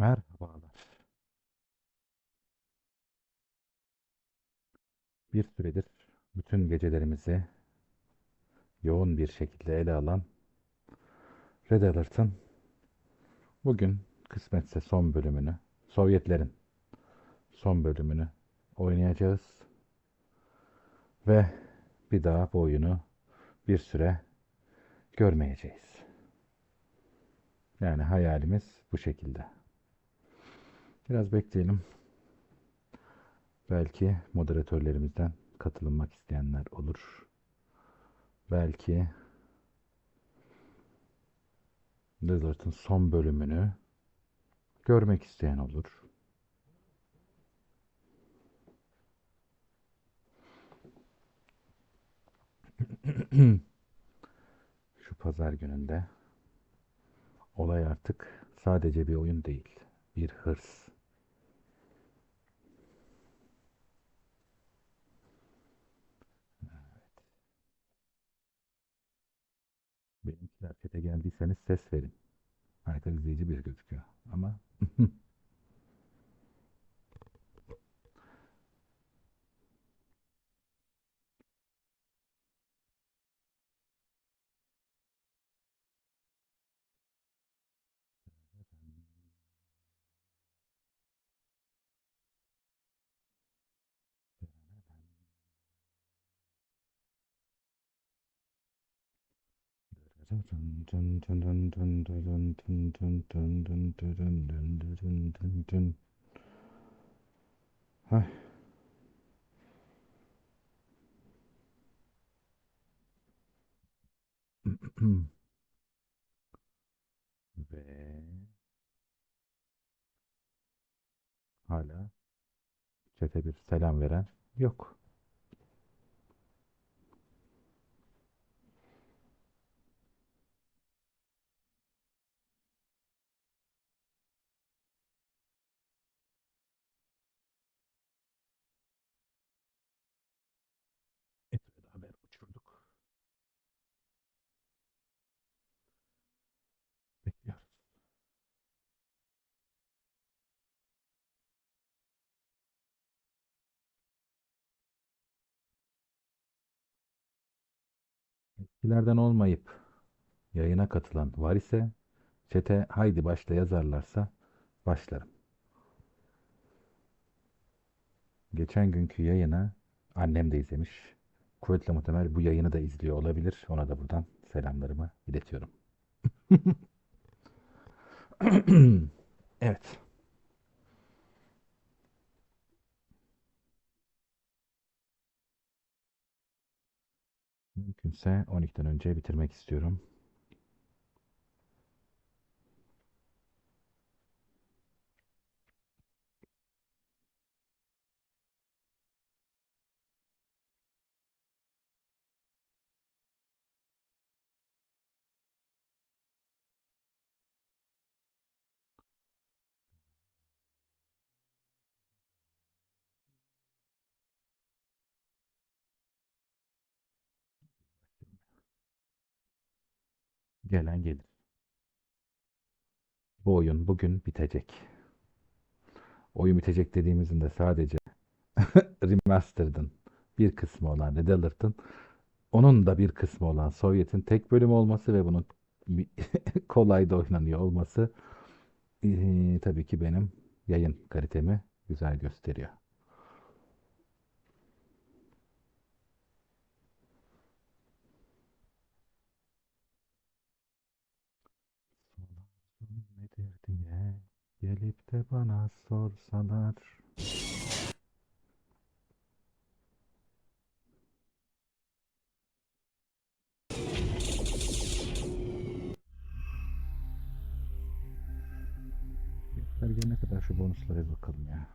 Merhabalar. Bir süredir bütün gecelerimizi yoğun bir şekilde ele alan Red Alert'ın bugün kısmetse son bölümünü, Sovyetlerin son bölümünü oynayacağız ve bir daha bu oyunu bir süre görmeyeceğiz. Yani hayalimiz bu şekilde. Biraz bekleyelim. Belki moderatörlerimizden katılmak isteyenler olur. Belki Red Alert'ın son bölümünü görmek isteyen olur. Şu pazar gününde olay artık sadece bir oyun değil, bir hırs. Benimkiler chat'e geldiyseniz ses verin. Harika izleyici bir gözüküyor. Ama Hah. Ve hala chat'e bir selam veren yok. Hep beraber uçurduk. Bekliyoruz. Eskilerden olmayıp yayına katılan var ise chat'e haydi başla yazarlarsa başlarım. Geçen günkü yayını annem de izlemiş. Kuvvetle muhtemel bu yayını da izliyor olabilir. Ona da buradan selamlarımı iletiyorum. Evet. Mümkünse 12'den önce bitirmek istiyorum. Gelen gelir. Bu oyun bugün bitecek. Oyun bitecek dediğimizin de sadece Remastered'ın bir kısmı olan Red Alert'ın onun da bir kısmı olan Sovyet'in tek bölüm olması ve bunun kolay da oynanıyor olması tabii ki benim yayın kalitemi güzel gösteriyor. Sorun nedir diye gelip de bana sorsalar. Fiyatlar gelene kadar şu bonuslara bir bakalım ya.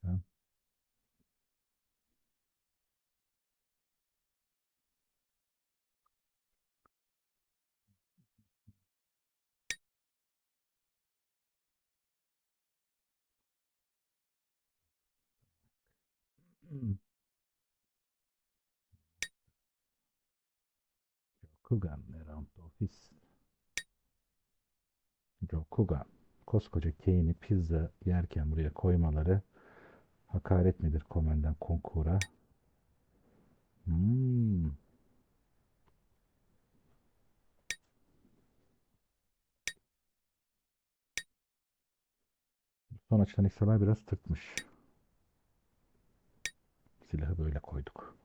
Tamam. Kugan around the office. Joe Kugan. Koskoca Kane'i pizza yerken buraya koymaları hakaret midir Komenden Konkur'a? Hmm. Son açılan XLR biraz tırtmış. Silahı böyle koyduk.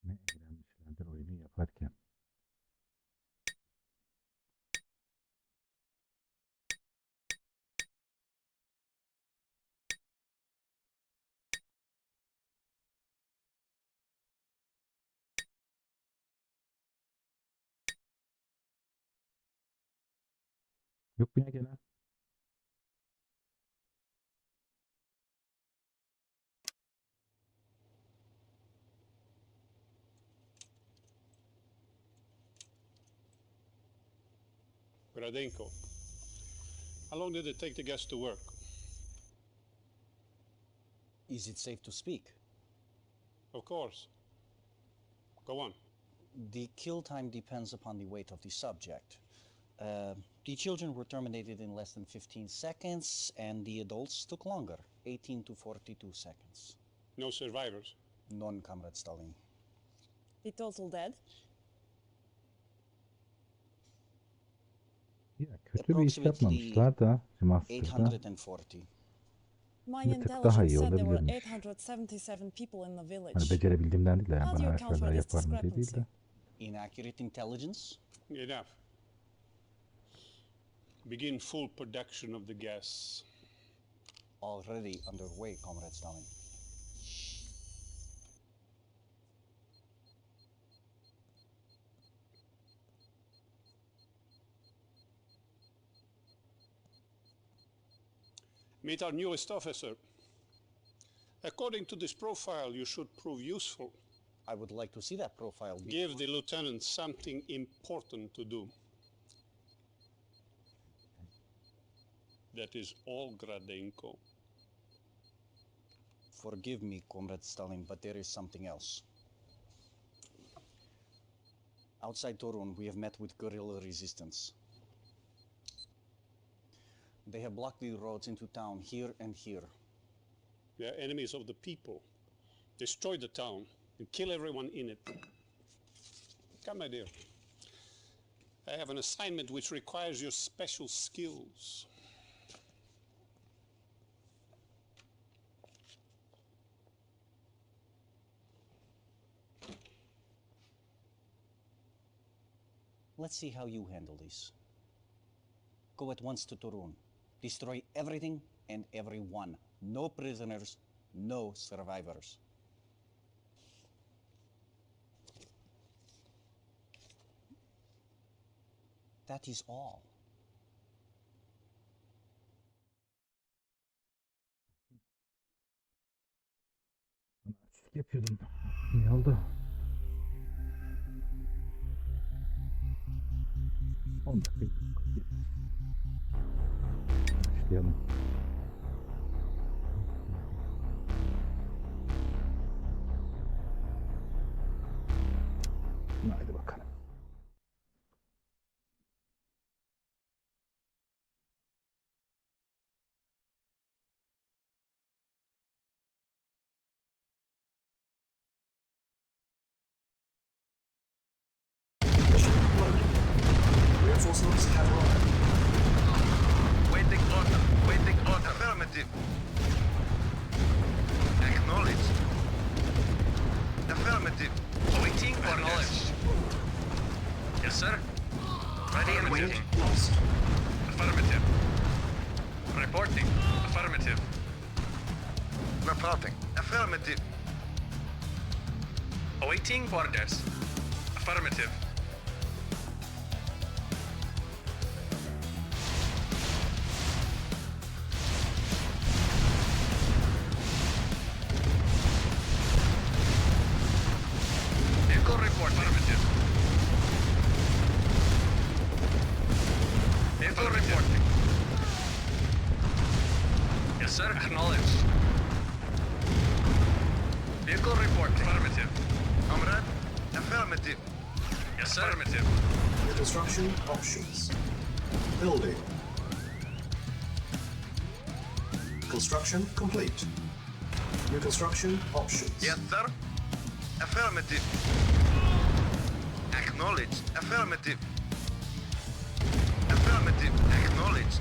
Ne eğlenmişlerdir oyunu yaparken. Yok mu ya gelen? Gradenko. How long did it take the gas to work? Is it safe to speak? Of course. Go on. The kill time depends upon the weight of the subject. The children were terminated in less than 15 seconds, and the adults took longer, 18 to 42 seconds. No survivors. None, Comrade Stalin. The total dead? Ya kötü bir iş yapmamışlar da Remastered'da 840. My bir tık daha iyi intelligence said there were olabilirmiş. 877 people in the village. Hani becerebildiğimden değil de yani How do bana you account for verseler this yapar mı diye değil de. discrepancy? Inaccurate intelligence? Enough. Begin full production of the gas. Already underway, Comrade Stalin. Meet our newest officer. According to this profile, you should prove useful. I would like to see that profile. Give the lieutenant something important to do. That is all, Gradenko. Forgive me, Comrade Stalin, but there is something else. Outside Torun, we have met with guerrilla resistance. They have blocked the roads into town here and here. They are enemies of the people. Destroy the town and kill everyone in it. Come, my dear. I have an assignment which requires your special skills. Let's see how you handle this. Go at once to Torun. Destroy everything and everyone. No prisoners, no survivors. That is all. Artistik yapıyordum. Ne oldu? 10 dakika. Başlayalım. Haydi bakalım. Reinforcements have arrived. Waiting order. Waiting order. Affirmative. Acknowledged. Affirmative. Waiting orders. Yes, sir. Ready and waiting. Lost. Affirmative. Reporting. Affirmative. Reporting. Affirmative. Awaiting orders. Affirmative. Vehicle report. Affirmative. Vehicle reporting. Yes, sir. Acknowledged. Vehicle report. Affirmative. Comrade. Affirmative. Yes, sir. Affirmative. New construction options. Building. Construction complete. New construction options. Yes, sir. Affirmative. Acknowledged. Affirmative. Affirmative. Acknowledged.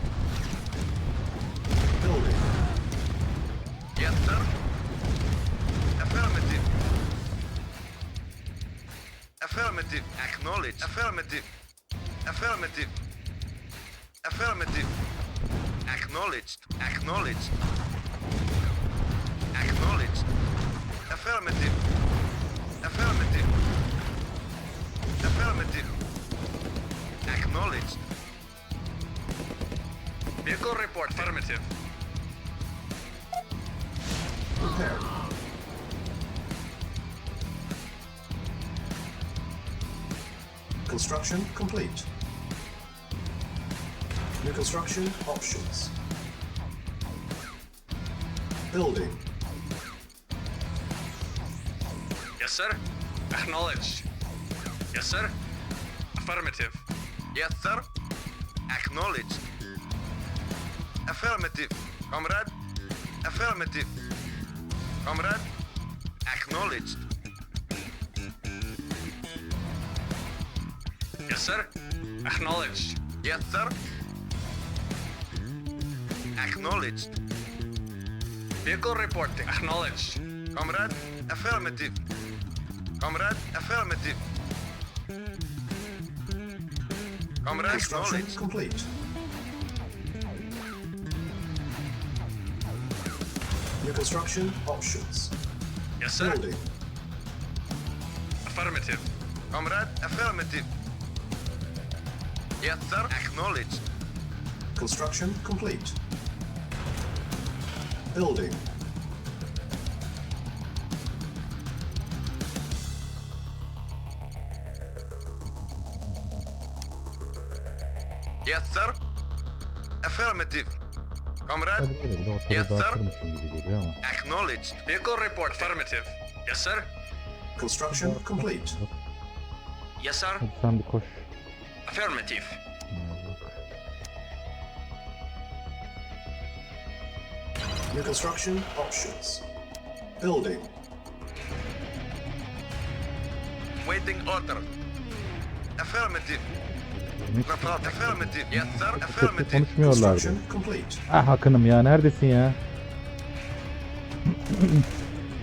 Building. Yes, sir. Affirmative. Affirmative. Acknowledged. Affirmative. Affirmative. Affirmative. Acknowledged. Acknowledged. Acknowledged. Affirmative. Affirmative. Affirmative. Acknowledged. Vehicle report. Affirmative. Repair. Construction complete. New construction options. Building. Yes, sir. Acknowledged. Yes, sir. Affirmative. Yes, sir. Acknowledged. Affirmative. Comrade. Affirmative. Comrade. Acknowledged. Yes, sir. Acknowledged. Yes, sir. Acknowledged. Vehicle reporting. Acknowledged. Comrade. Affirmative. Comrade. Affirmative. Comrade. Construction Acknowledged. complete. New construction options. Yes, sir. Building. Affirmative. Comrade. Affirmative. Yes, sir. Acknowledged. Construction complete. Building. Yes, sir. Affirmative. Comrade. Tabii böyle bir de ortada Yes, sir. dağıtırmışım gibi geliyor ama. Acknowledged. Vehicle report. Affirmative. Yes, sir. Construction complete. Yes, sir. Hadi sen bir koş. Affirmative. New construction options. Building. Waiting order. Affirmative. Report. Affirmative. Yes, sir. Tek Affirmative. konuşmuyorlardı. Construction complete. Ah Akın'ım ya neredesin ya?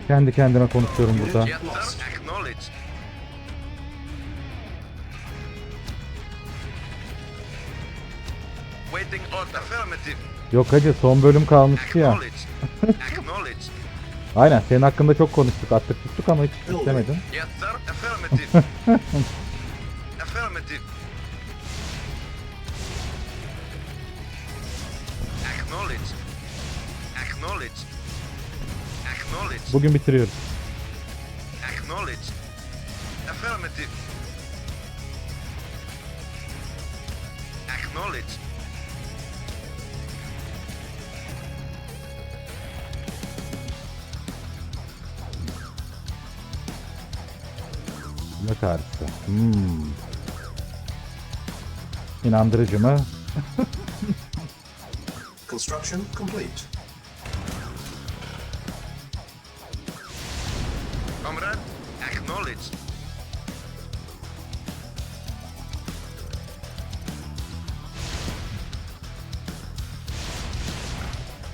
Kendi kendime konuşuyorum burada. Yes, sir. Acknowledged. Waiting order. Affirmative. Yok hacı son bölüm kalmıştı ya. Acknowledged. Acknowledged. Aynen senin hakkında çok konuştuk attık tuttuk ama hiç istemedin. Yes, sir. Affirmative. Affirmative. Acknowledged. Acknowledged. Acknowledged. Bugün bitiriyoruz. Acknowledged. Affirmative. Acknowledged. Ne tarihte? İnandırıcı mı? Construction complete. Comrade, acknowledged.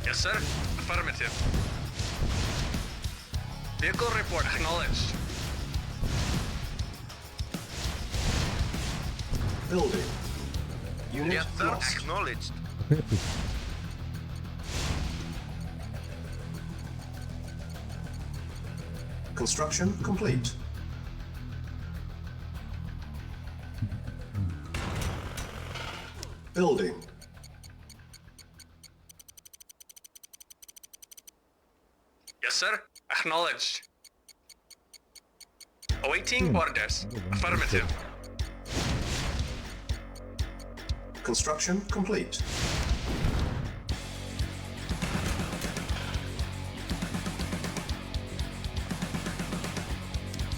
Yes, sir. Affirmative. Vehicle report acknowledged. Building. Unit Yes, sir. lost. Acknowledged. Construction complete. Building. Yes, sir. Acknowledged. Awaiting orders. Affirmative. Construction complete.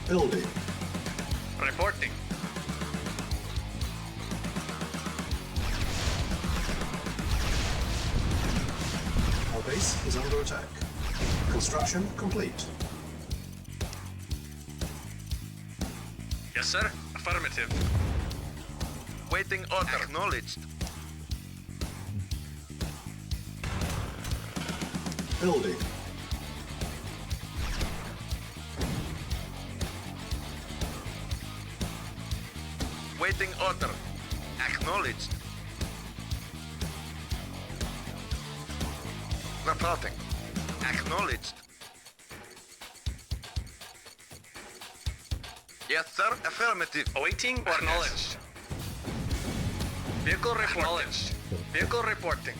Building. Reporting. Our base is under attack. Construction complete. Yes, sir. Affirmative. Waiting order. Acknowledged. Building. Waiting order. Acknowledged. Reporting. Acknowledged. Yes, sir. Affirmative. Awaiting orders. Acknowledged. Vehicle acknowledged. Vehicle reporting.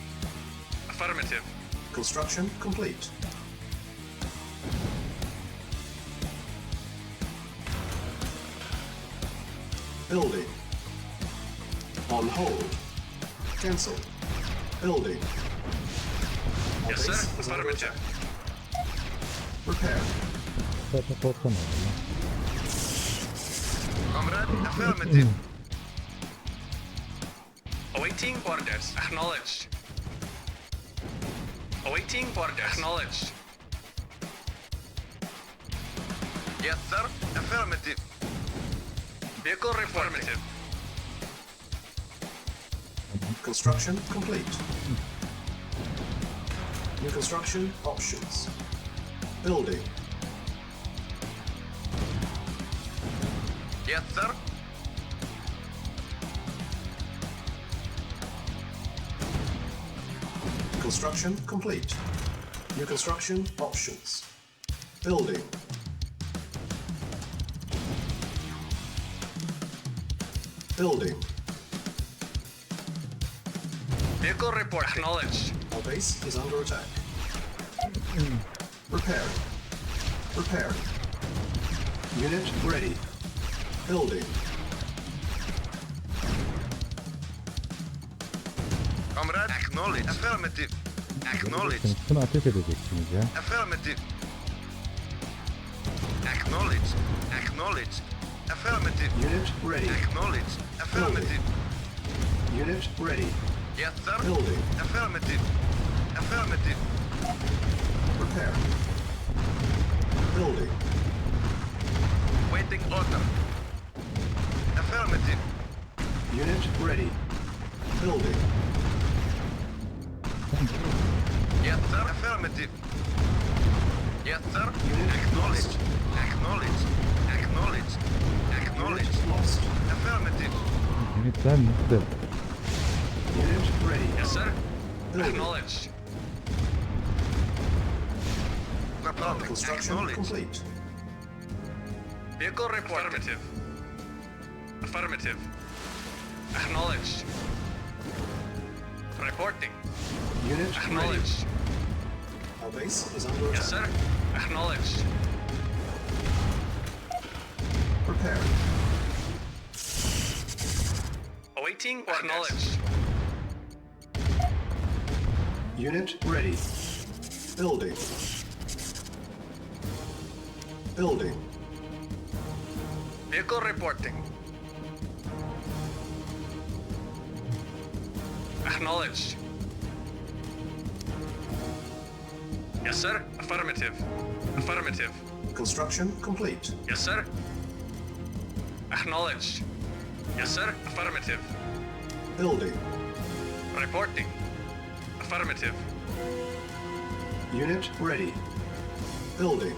Affirmative. Construction complete. Building. On hold. Cancel. Building. Our Yes, sir. base is under Affirmative. attack. Repair. Orta mı oldu lan? Comrade, affirmative. Awaiting orders. Acknowledged. Awaiting orders. Acknowledged. Yes, sir. Affirmative. Vehicle affirmative. Construction complete. New construction options. Building. Yes, sir. Construction complete. New construction options. Building. Building. Vehicle report acknowledged. Our base is under attack. Repairing. Repairing. Unit ready. Building. Comrade, acknowledged. Affirmative. Acknowledged. Sınıfını ateş edeceksiniz ya. Affirmative. Acknowledged. Acknowledged. Affirmative. Unit ready. Acknowledged. Affirmative. Unit ready. Yes, sir. Building. Affirmative. Affirmative. Repair. Building. Waiting order. Affirmative. Unit ready. Building. Yes, sir. Affirmative. Yes, sir. Unit Acknowledged. Acknowledged. Acknowledged. Acknowledged. Unit lost. Affirmative. Unitler mutlu. Unit ready. Yes, sir. Building. Acknowledged. Reporting. Construction Acknowledged. complete. Vehicle report. Affirmative. Affirmative. Acknowledged. Reporting. Unit ready. Acknowledged. Our base is under Yes, attack. sir. Acknowledged. Repair. Awaiting orders. Acknowledged. Unit ready. Building. Building. Vehicle reporting. Acknowledged. Yes, sir. Affirmative. Affirmative. Construction complete. Yes, sir. Acknowledged. Yes, sir. Affirmative. Building. Reporting. Affirmative. Unit ready. Building.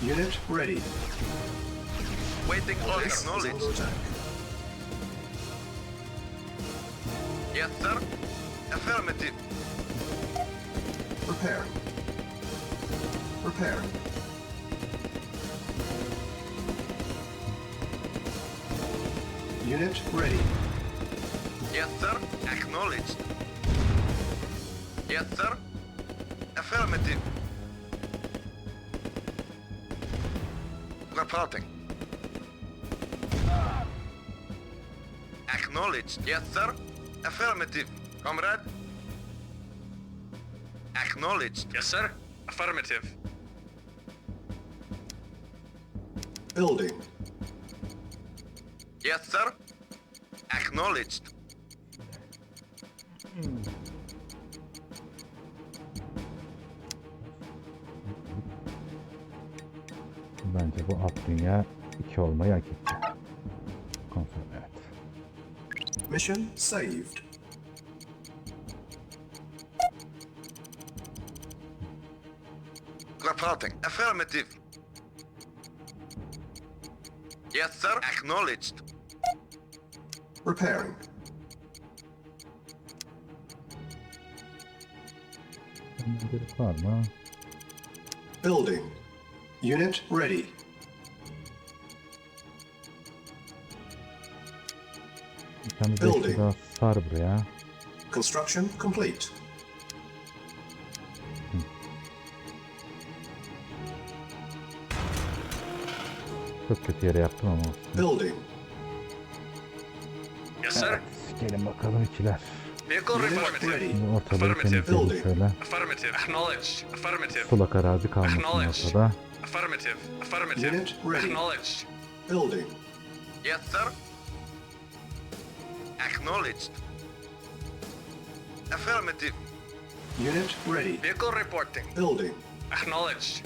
Unit ready. Waiting Our order. base is under Acknowledged. attack. Yes, sir. Affirmative. Preparing. Preparing. Unit ready. Yes, sir. Acknowledged. Yes, sir. Affirmative. Reporting. Acknowledged. Yes, sir. Affirmative. Comrade. Acknowledged. Yes, sir. Affirmative. Building. Yes, sir. Acknowledged. Bence bu alt dünya 2 olmayı hak etti. Konfor, evet. Mission saved. Reporting. Affirmative. Yes, sir. Acknowledged. Repairing. Gerek var mı? Building. Unit ready. Bir tane beşli daha sar buraya. Construction complete. Çok kötü yere yaptım ama olsun. Building. Yes, sir. Gelin bakalım ikiler. Vehicle Unit affirmative. ready. Şimdi ortalığı Affirmative. temizleyelim şöyle. Affirmative. Acknowledged. Affirmative. Sulak arazi kalmasın Acknowledge. ortada. Affirmative. Affirmative. Unit ready. Acknowledged. Building. Yes, sir. Acknowledged. Affirmative. Unit ready. Vehicle reporting. Building. Acknowledged.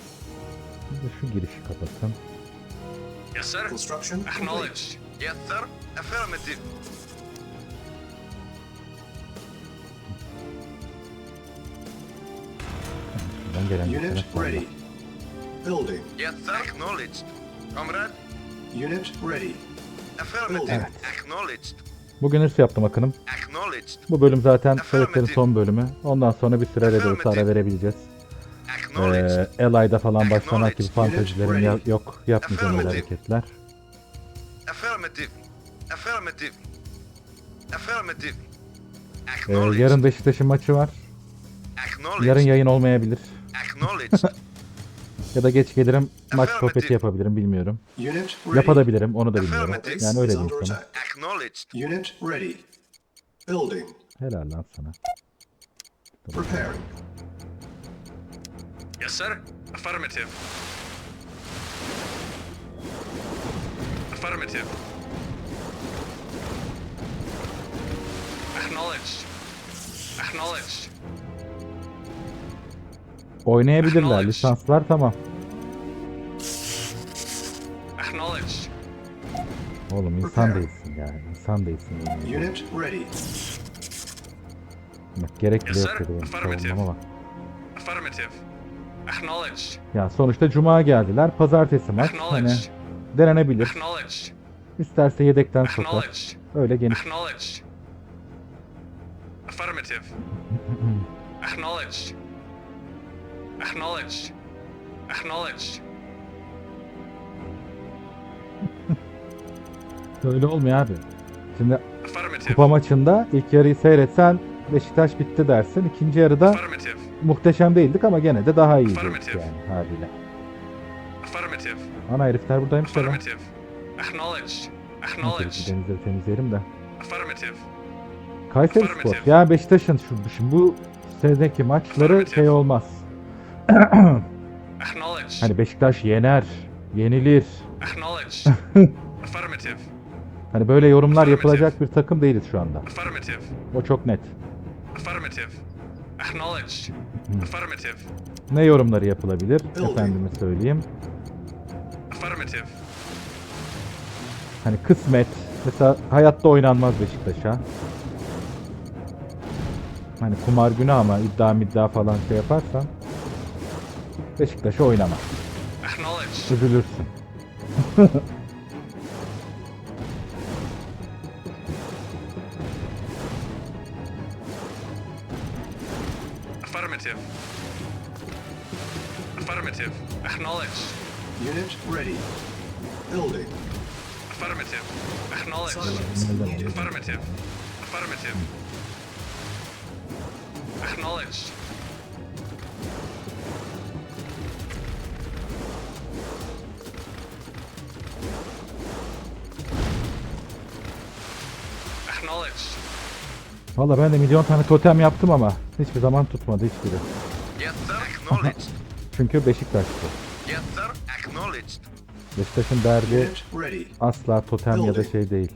Şimdi şu girişi kapatın. Yes, sir. Construction complete. Acknowledged. Yes, sir. Affirmative. Buradan gelen Unit geçene ready. salla. Building. Yes, sir. Acknowledged. Comrade. Unit ready. Affirmative. Evet. Acknowledged. Bugün hırs yaptım Akın'ım. Acknowledged. Bu bölüm zaten Sovyetlerin son bölümü. Ondan sonra bir süre Redolt'a ara verebileceğiz. Acknowledged. Allied'a falan başlamak gibi fantezilerim yok. Yapmayacağım öyle hareketler. Affirmative. Affirmative. Affirmative. Acknowledged. Yarın Beşiktaş'ın maçı var. Acknowledged. Yarın yayın olmayabilir. Acknowledged. Ya da geç gelirim maç sohbeti yapabilirim bilmiyorum. Unit ready. Yapabilirim onu da bilmiyorum. Affirmative. Yani öyle Is bir under insanım. attack. Acknowledged. Unit ready. Building. Helal lan sana. Preparing. Yes, sir. Affirmative. Affirmative. Acknowledged. Acknowledged. Oynayabilirler. Lisanslar tamam. Acknowledged. Oğlum insan değilsin ya. İnsan değilsin. Yani. Unit ready. Bak gerek bile Yes, yok sir. dedi benim Affirmative. savunmama bak. Affirmative. Acknowledged. Ya sonuçta Cuma geldiler. Pazartesi maç. Hani Acknowledged. denenebilir. Acknowledged. İsterse yedekten sokar. Acknowledged. Öyle geniş. Acknowledged. Affirmative. Acknowledged. Acknowledged. Acknowledged. Öyle olmuyor abi. Şimdi Affirmative. kupa maçında ilk yarıyı seyretsen Beşiktaş bitti dersin. İkinci yarıda Affirmative. muhteşem değildik ama gene de daha iyiydi Affirmative. yani haliyle. Affirmative. Ana herifler buradaymış ya lan. Affirmative. Acknowledged. Neyse, Acknowledged. denizleri temizleyelim de. Affirmative. Kayseri Spor. Affirmative. Ya Beşiktaş'ın şimdi bu senedeki maçları Affirmative. şey olmaz. Acknowledged. Hani Beşiktaş yener, yenilir. Acknowledged. Affirmative. Hani böyle yorumlar Affirmative. yapılacak bir takım değiliz şu anda. Affirmative. O çok net. Affirmative. Acknowledged. Affirmative. Ne yorumları yapılabilir? Building. Efendime söyleyeyim. Affirmative. Hani kısmet. Mesela hayatta oynanmaz Beşiktaş'a. Hani kumar günü ama iddia falan şey yaparsan Beşiktaş'a oynama. Acknowledged. Üzülürsün. Affirmative. Acknowledged. Unit ready. Building. Affirmative. Acknowledged. Silence needed. Affirmative. Affirmative. Acknowledged. Acknowledged. Valla ben de milyon tane totem yaptım ama hiçbir zaman tutmadı hiçbiri. Yes sir. Acknowledged. Çünkü Beşiktaş'tı. Yes sir. Acknowledged. Beşiktaş'ın derdi Unit ready. asla totem ya da şey değil.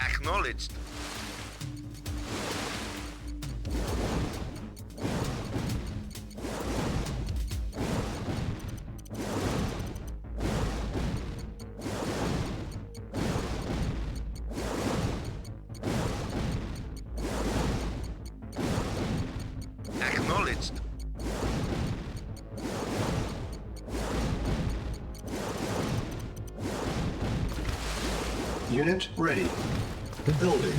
Acknowledged. Acknowledged. Unit ready. Building.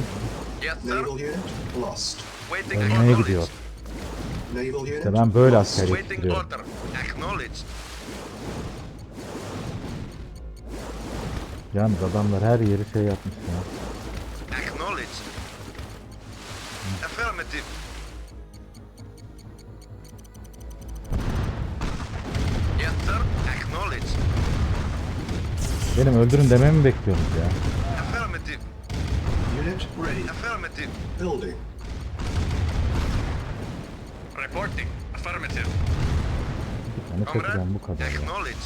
Yes sir. Naval unit lost. Waiting Ölmeye order. gidiyor. Naval unit İşte ben böyle lost. asker Waiting yetiştiriyorum. order. Acknowledged. Yalnız adamlar her yeri şey yapmış ya. Acknowledged. Affirmative. Yes sir. Acknowledged. Benim öldürün dememi mi bekliyorsunuz ya? Affirmative. Unit ready. Affirmative. Building. Reporting. Affirmative. Yani Comrade. çekeceğim bu kadar ya. Acknowledged.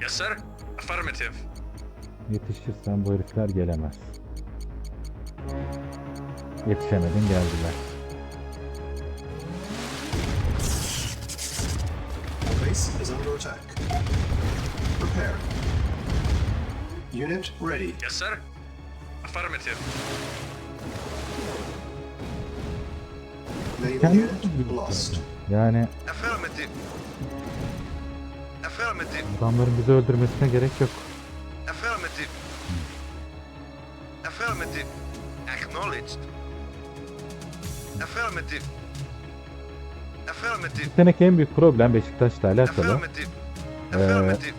Yes sir. Affirmative. Yetişirsen bu herifler gelemez. Yetişemedin geldiler. Our base is under attack. Prepare. Unit ready. Yes sir. Affirmative. Naval Kendi unit lost. Yani Affirmative. Affirmative. adamların bizi öldürmesine gerek yok. Affirmative. Affirmative. Acknowledged. Affirmative. Affirmative. Bu seneki en büyük problem Beşiktaş'la alakalı. Affirmative. Affirmative.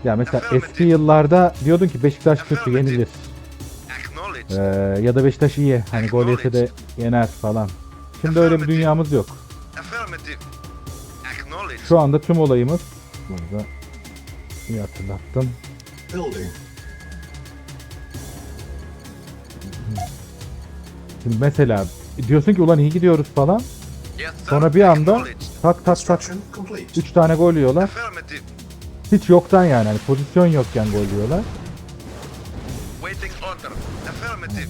Ya mesela eski yıllarda diyordun ki Beşiktaş kötü yenilir. Acknowledged. Ya da Beşiktaş iyi. Hani gol yese de yener falan. Şimdi öyle bir dünyamız yok. Affirmative. Acknowledged. Şu anda tüm olayımız burada iyi hatırlattın. Building. Şimdi mesela diyorsun ki ulan iyi gidiyoruz falan. Yes, sir. Sonra bir anda Acknowledged. tak tak tak Construction complete. 3 tane gol yiyorlar. Affirmative. Hiç yoktan yani hani pozisyon yokken gol yiyorlar. Waiting order. Affirmative.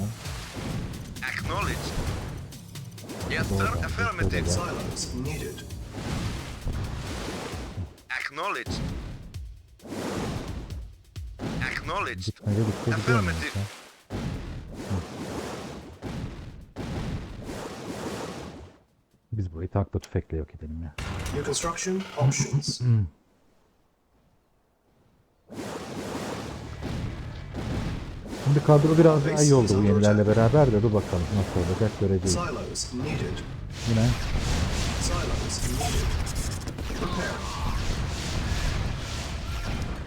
Acknowledged. Yes, sir. Affirmative. Silos needed. Acknowledged. Acknowledged. Gitmece gidiyor mu? Affirmative. Biz burayı tankla tüfekle yok edelim ya. New construction options. Şimdi kadro biraz daha iyi oldu bu yenilerle beraber de dur bakalım nasıl olacak göreceğiz. Silos needed. Yine Silos needed. Prepare.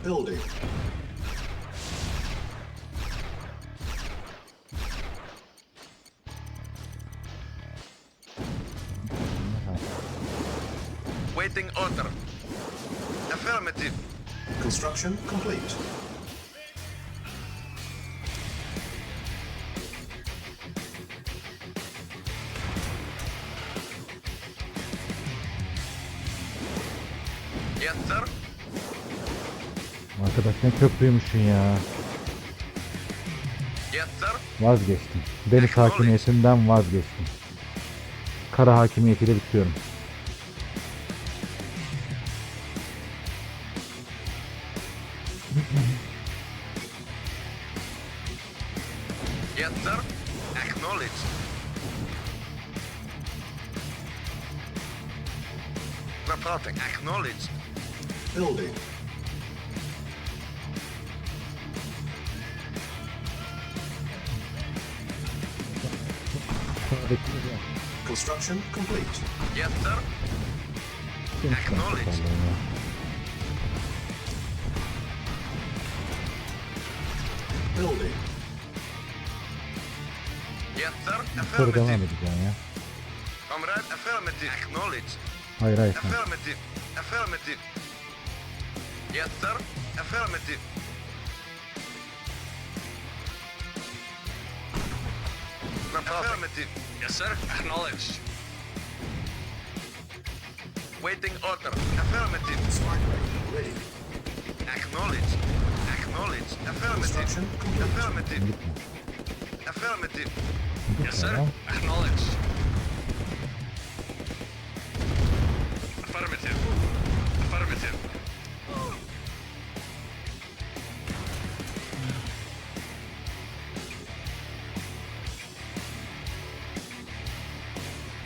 Building. Waiting order. Affirmative. Construction complete. Yes, sir. arkadaş ne köprüymüşsün ya. Yes, sir. Vazgeçtim. Deniz hakimiyetinden vazgeçtim. Kara hakimiyetiyle bitiyorum. Yes, sir. Acknowledged. Reporting. Acknowledged. Building. Construction complete. Yes, sir. Acknowledged. Building. Yes, sir. Soru devam Affirmative. edeceğim ya. Comrade, affirmative. Acknowledged. Hayır hayır. Affirmative. Affirmative. Yes, sir. Affirmative. No problem. Affirmative. Yes, sir. Acknowledged. Waiting order. Affirmative. Smart ray ready. Acknowledged. Acknowledged. Affirmative. Construction complete. Affirmative. Gitme. Affirmative. Gitme Yes, sir. ya. Acknowledged. Affirmative. Affirmative.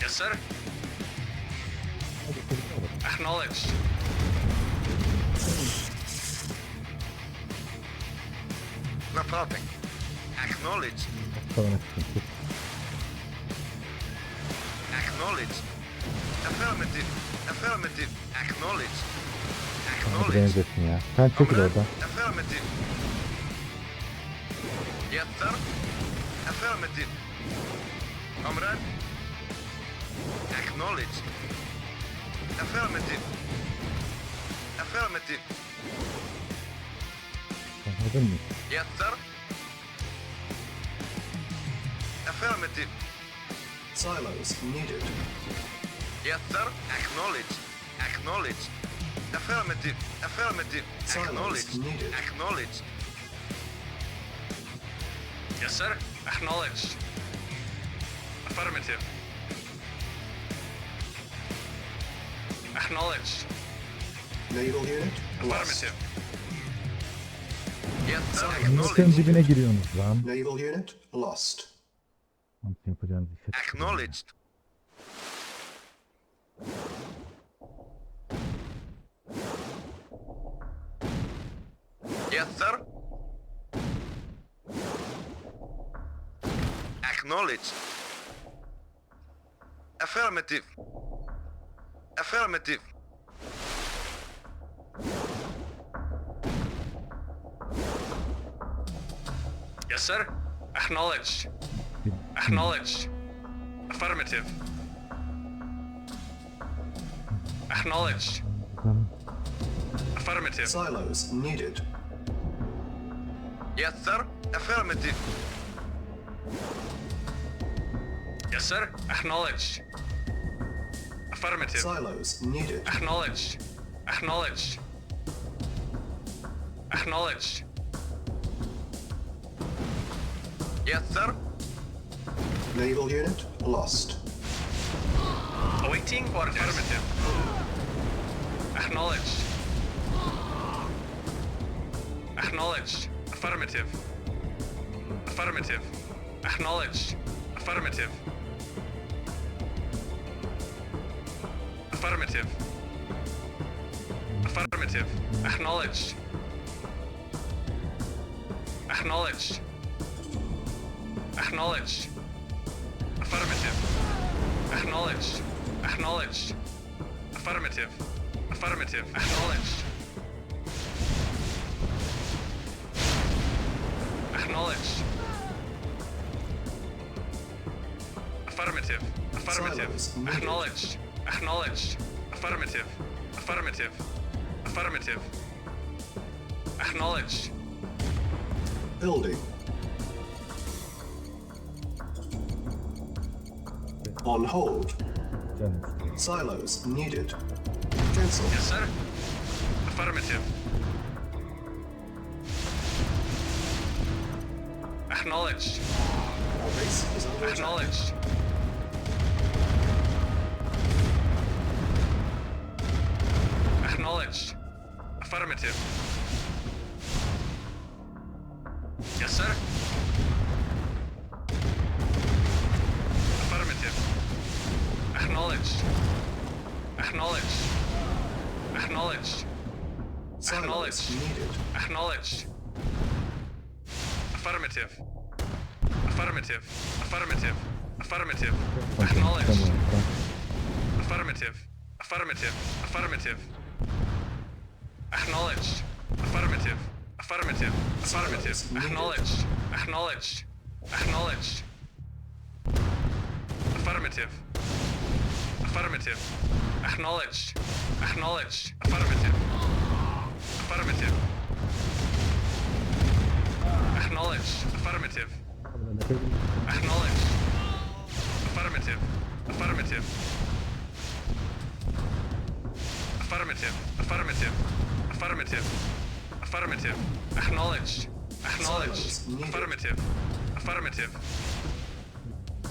Yes, sir. Acknowledged. No problem. Acknowledged. Sonra sıkıntı. Acknowledged. Affirmative. Affirmative. Acknowledged. Hadi Acknowledged. benzesin ya. Sen çekil Comrade, oradan. affirmative. Yes, sir. Affirmative. Comrade. Acknowledged. Affirmative. Affirmative. Anladın mı? Yes, sir. Affirmative. Silos needed. Yes, sir. Acknowledged. Acknowledged. Affirmative. Affirmative. Silence Acknowledged. needed. Acknowledged. Yes, sir. Acknowledged. Affirmative. Acknowledged. Naval unit lost. Affirmative. Yes, sir. Milletin Acknowledged. dibine giriyorsunuz lan. Naval unit lost. Nasıl yapacağınızı işe Acknowledged. Yes, sir. Acknowledged. Affirmative. Affirmative. Yes, sir. Acknowledged. Acknowledged. Affirmative. Acknowledged. Affirmative. Silos needed. Yes, sir. Affirmative. Yes, sir. Acknowledged. Affirmative. Silos needed. Acknowledged. Acknowledged. Acknowledged. Yes, sir. Naval unit lost. Awaiting orders. Affirmative. Acknowledged. Acknowledged. Affirmative. Affirmative. Acknowledged. Affirmative. Affirmative. Affirmative. Acknowledged. Acknowledged. Acknowledged. Affirmative. Acknowledged. Acknowledged. Affirmative. Affirmative. Acknowledged. Acknowledged. Affirmative. Affirmative. Silence needed. Acknowledged. Acknowledged. Affirmative. Affirmative. Affirmative. Acknowledged. Building. On hold. Canım istiyor. Silos needed. Cancel. Yes, sir. Affirmative. Acknowledged. Our base is under attack. Acknowledged. Acknowledged. Affirmative. Yes, sir. Affirmative. Acknowledged. Acknowledged. Acknowledged. Silos Acknowledged. needed. Acknowledged. Affirmative. Affirmative. Affirmative. Affirmative. Okey, Acknowledged. tamam, tamam. Affirmative. Affirmative. Affirmative. Acknowledged. Affirmative. Affirmative. Affirmative. Acknowledged. Acknowledged. Acknowledged. Affirmative. Affirmative. Acknowledged. Acknowledged. Affirmative. Affirmative. Acknowledged. Affirmative. Acknowledged. Affirmative. Affirmative. Affirmative. Affirmative. Affirmative. Affirmative. Acknowledged. Acknowledged. Affirmative. Affirmative.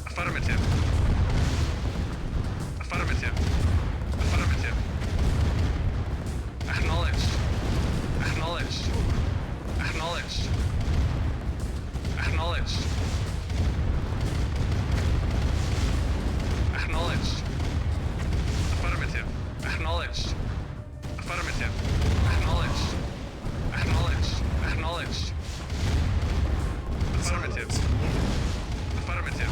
Affirmative. Affirmative. Affirmative. Acknowledged. Acknowledged. Acknowledged. Acknowledged. Acknowledged. Affirmative. Acknowledged. Affirmative. Acknowledged. Acknowledged. Acknowledged. Affirmative. Affirmative.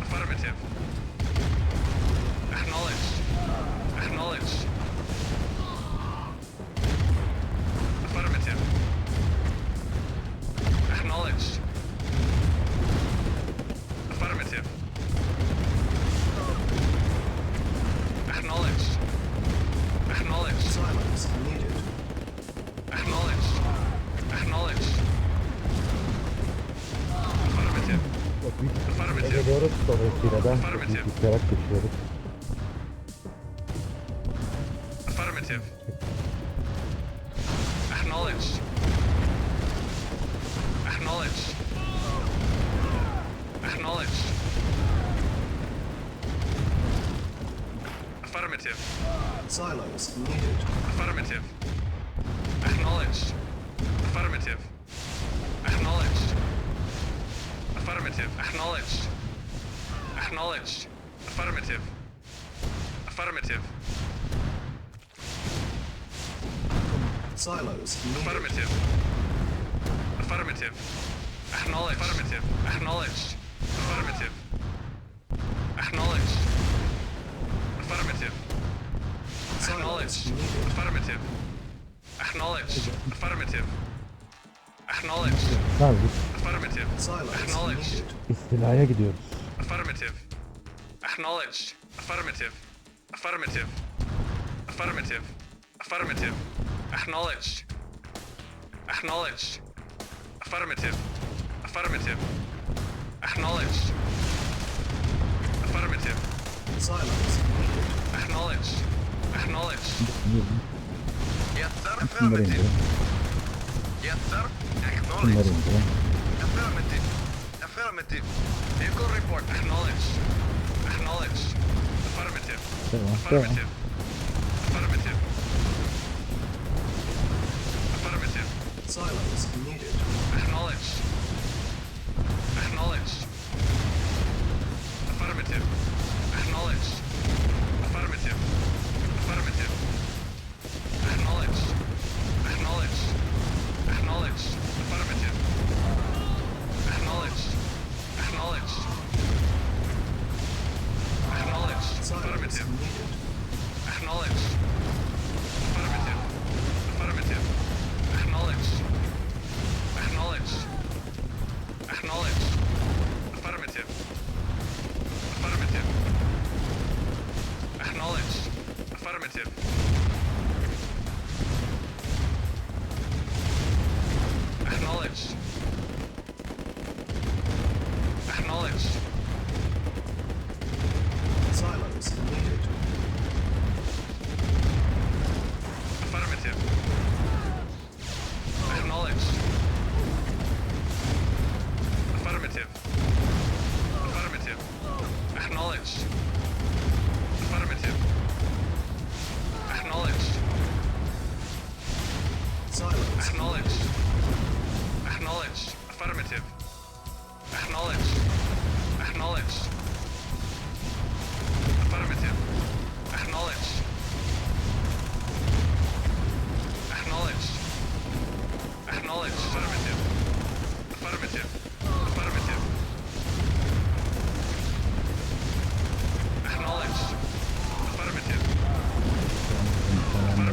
Affirmative. Acknowledged. Acknowledged. Affirmative. Acknowledged. Affirmative. Acknowledged. Acknowledged. Silence needed. Acknowledged. Acknowledged. Affirmative. Affirmative. Ediyoruz, dolayısıyla da Affirmative. yüklenerek geçiyoruz. Affirmative. Acknowledged. Acknowledged. Acknowledged. Affirmative. Silos needed. Affirmative. Acknowledged. Affirmative. Acknowledged. Affirmative. Acknowledged. Acknowledged. Affirmative. Affirmative. Silos needed. Affirmative. Affirmative. Acknowledged. Affirmative. Acknowledged. Affirmative. Acknowledged. Affirmative. Acknowledged. Silos needed. Affirmative. Acknowledged. Affirmative. Acknowledged. Nazlık, Affirmative. Silos Acknowledged. needed. istilaya gidiyoruz. Affirmative. Acknowledged. Affirmative. Affirmative. Affirmative. Affirmative. Acknowledged. Acknowledged. Affirmative. Affirmative. Acknowledged. Affirmative. Silos needed. Acknowledged. Acknowledged. Yes, sir. Bunları Affirmative. indirin. Yes, sir. Bunları Acknowledged. indirin. Affirmative. Affirmative. Vehicle report. Acknowledged. Acknowledged. Affirmative. Devam, devam. Affirmative. Affirmative. Affirmative. Silos needed. Acknowledged. Acknowledged. Affirmative. Acknowledged. Affirmative. Affirmative. Acknowledged. Acknowledged. Acknowledged. Affirmative. Acknowledged. Acknowledged. Acknowledged. Silos Affirmative. needed. Acknowledged. Affirmative. Affirmative. Acknowledged. Acknowledged. Acknowledged. Affirmative. Affirmative. Acknowledged. Affirmative. Acknowledged. Acknowledged. Silos needed.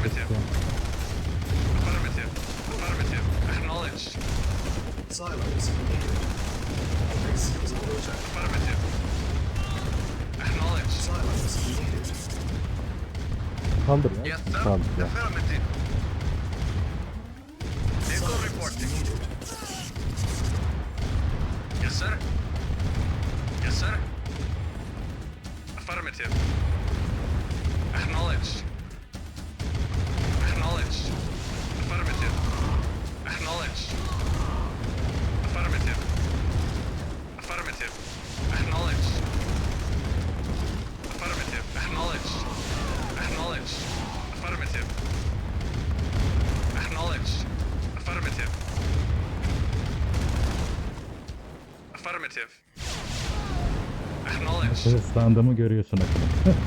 Affirmative. Affirmative. Affirmative. Acknowledged. Silos needed. Our base is under attack. Affirmative. Acknowledged. Silos needed. Kaldır ya. Yes, sir. Kaldır ya. Affirmative. Vehicle Silos reporting. needed. Yes, sir. Yes, sir. Affirmative. Acknowledged. Acknowledged. Affirmative. Acknowledged. Affirmative. Affirmative. Acknowledged. Affirmative. Acknowledged. Acknowledged. Affirmative. Acknowledged. Affirmative. Affirmative. Acknowledged. Hırslandığımı görüyorsun akılım.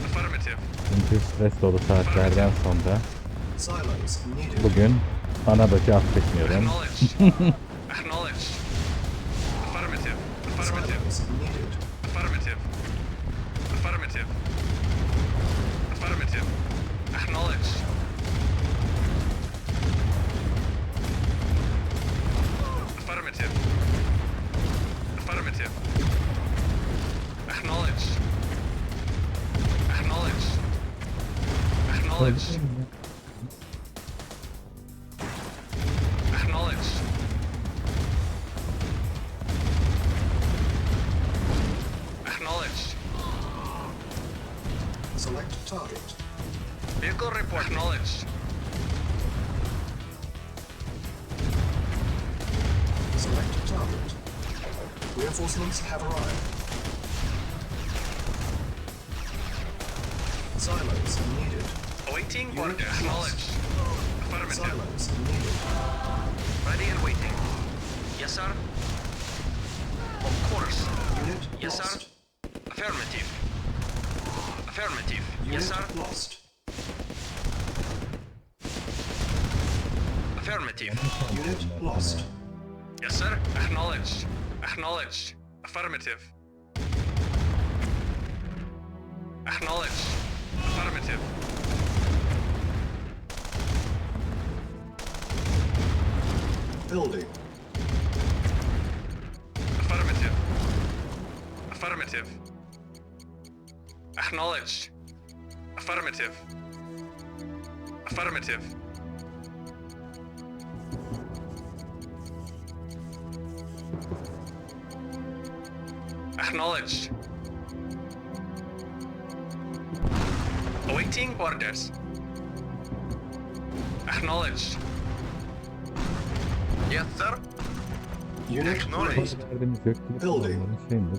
Affirmative. Çünkü stres dolu saatlerden sonra Silos needed. bugün anadaki affetmiyorum. Acknowledged. Acknowledged. Affirmative. Affirmative. Silos needed. Affirmative. Affirmative. Affirmative. Acknowledged. Affirmative. Affirmative. Acknowledged. Acknowledged. Acknowledged. Acknowledged. Acknowledged. Select target. Vehicle report. Acknowledged. Select target. Reinforcements have arrived. Silos needed. Awaiting Unit order. lost. Acknowledged. Affirmative. Silos needed. Ready and waiting. Yes, sir. Of course. Unit Yes, lost. sir. Affirmative. Affirmative. Unit Yes, sir. lost. Affirmative. Unit lost. Yes, sir. Acknowledged. Acknowledged. Affirmative. Acknowledged. Affirmative. Building. Affirmative. Affirmative. Acknowledged. Affirmative. Affirmative. Acknowledged. Awaiting orders. Acknowledged. Yes, sir. Unit Acknowledged. raised. Derdimiz yok. Gidip Building. onların şeyimiz.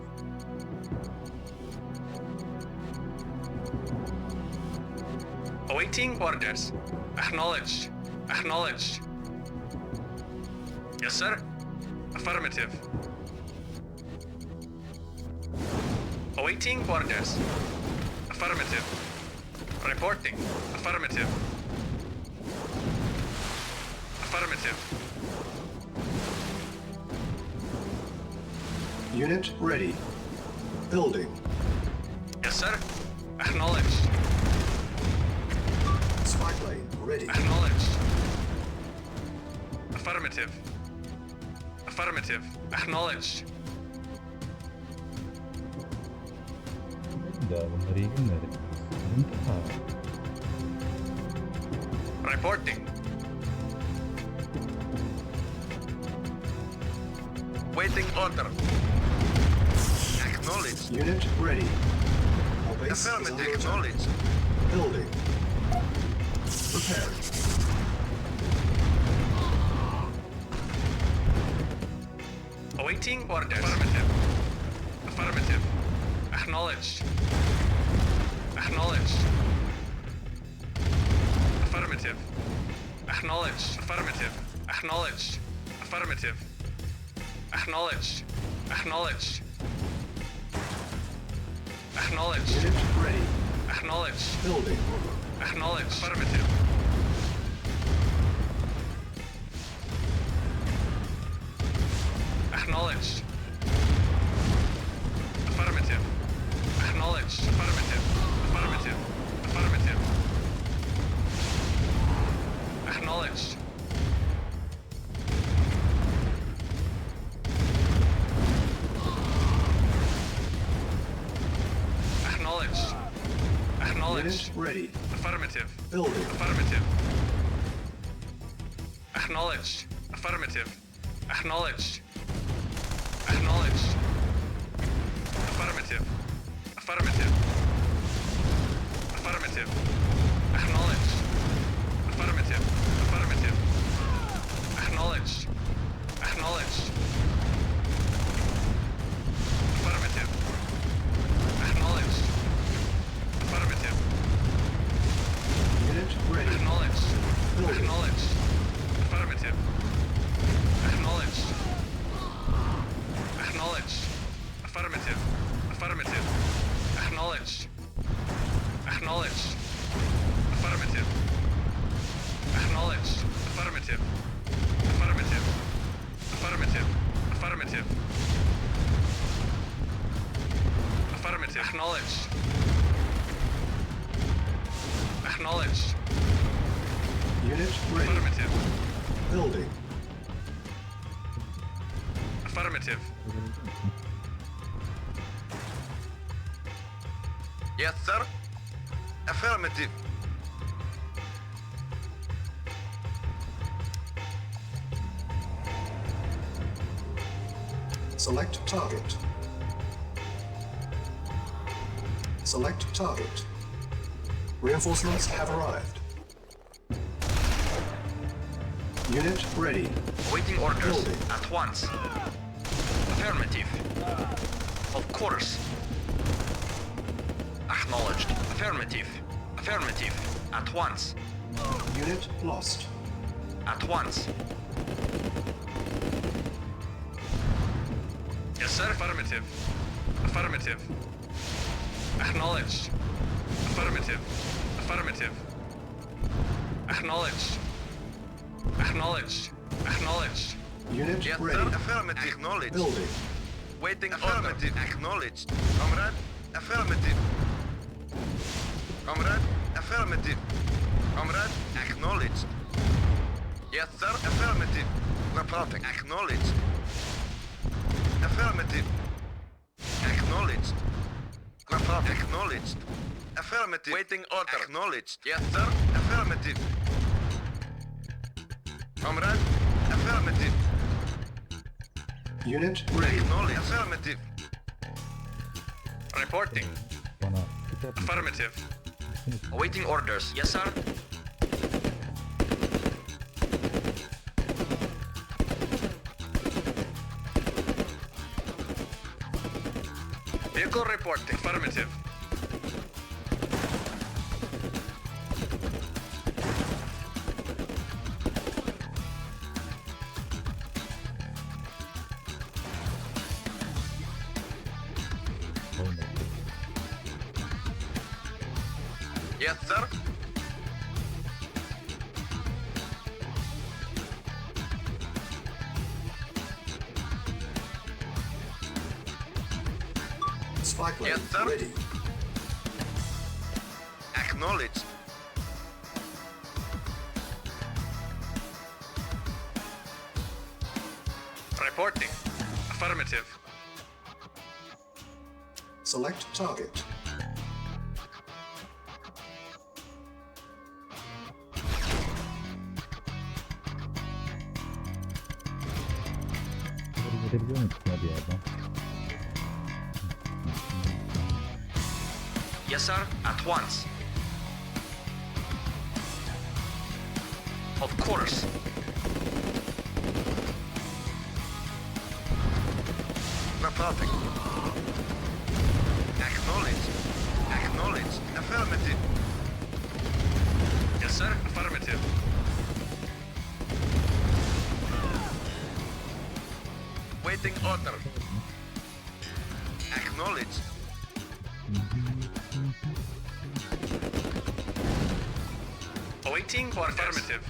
Awaiting orders. Acknowledged. Acknowledged. Yes, sir. Affirmative. Awaiting orders. Affirmative. Reporting. Affirmative. Affirmative. Unit ready. Building. Yes, sir. Acknowledged. Spike lane ready. Acknowledged. Affirmative. Affirmative. Acknowledged. Ya bunlar iyi günler. Reporting. Waiting order. Acknowledged. Unit ready. Our base is under Affirmative. attack. Acknowledged. Building. Prepared. Awaiting orders. Affirmative. Affirmative. Acknowledged. Acknowledged. Affirmative. Acknowledged. Affirmative. Acknowledged. Affirmative. Acknowledged. Acknowledged. Acknowledged. Unit ready. Acknowledged. Building. Acknowledged. Affirmative. Acknowledged. Affirmative. Acknowledged. Affirmative. Affirmative. Affirmative. Acknowledged. Unit ready. Affirmative. Building. Affirmative. Acknowledged. Affirmative. Acknowledged. Acknowledged. Affirmative. Affirmative. Affirmative. Acknowledged. Affirmative. Affirmative. Acknowledged. Acknowledged. Affirmative. Acknowledged. Affirmative. Unit ready. Acknowledged. Building. Acknowledged. Affirmative. Acknowledged. Acknowledged. Affirmative. Affirmative. Acknowledged. Acknowledged. Affirmative. Acknowledged. Affirmative. Affirmative. Affirmative. Affirmative. Affirmative. Acknowledged. Acknowledged. Unit ready. Affirmative. Building. Affirmative. Yes, sir. Affirmative. Select target. Select target. Reinforcements have arrived. Unit ready. Awaiting orders Building. at once. Affirmative. Of course. Acknowledged. Affirmative. Affirmative. At once. Unit lost. At once. Yes, sir. Affirmative. Affirmative. Acknowledged. Affirmative. Affirmative. Acknowledged. Acknowledged. Acknowledged. Unit Yes, ready. sir. Affirmative. Acknowledged. Building. Waiting affirmative. Acknowledged. Comrade. Affirmative. Comrade. Affirmative. Comrade. Acknowledged. Yes, sir. Affirmative. No problem. Acknowledged. Affirmative. Acknowledged. No problem. Acknowledged. Affirmative. Waiting order. Acknowledged. Yes, sir. Affirmative. Comrade. Affirmative. Unit ready. Acknowledged. Affirmative. Reporting. Bana kitap Affirmative. Awaiting orders. Yes, sir. Vehicle reporting. Affirmative. olmadı. Yes, sir. Spy plane Yes, sir. ready. Acknowledged. Reporting. Affirmative. Select target. Bunları verebiliyor musun ya bir yerden? Yes, sir. At once. Of course. No problem. Acknowledge. Acknowledge. Affirmative. Yes, sir. Affirmative. Waiting order. Acknowledge. Awaiting for affirmative.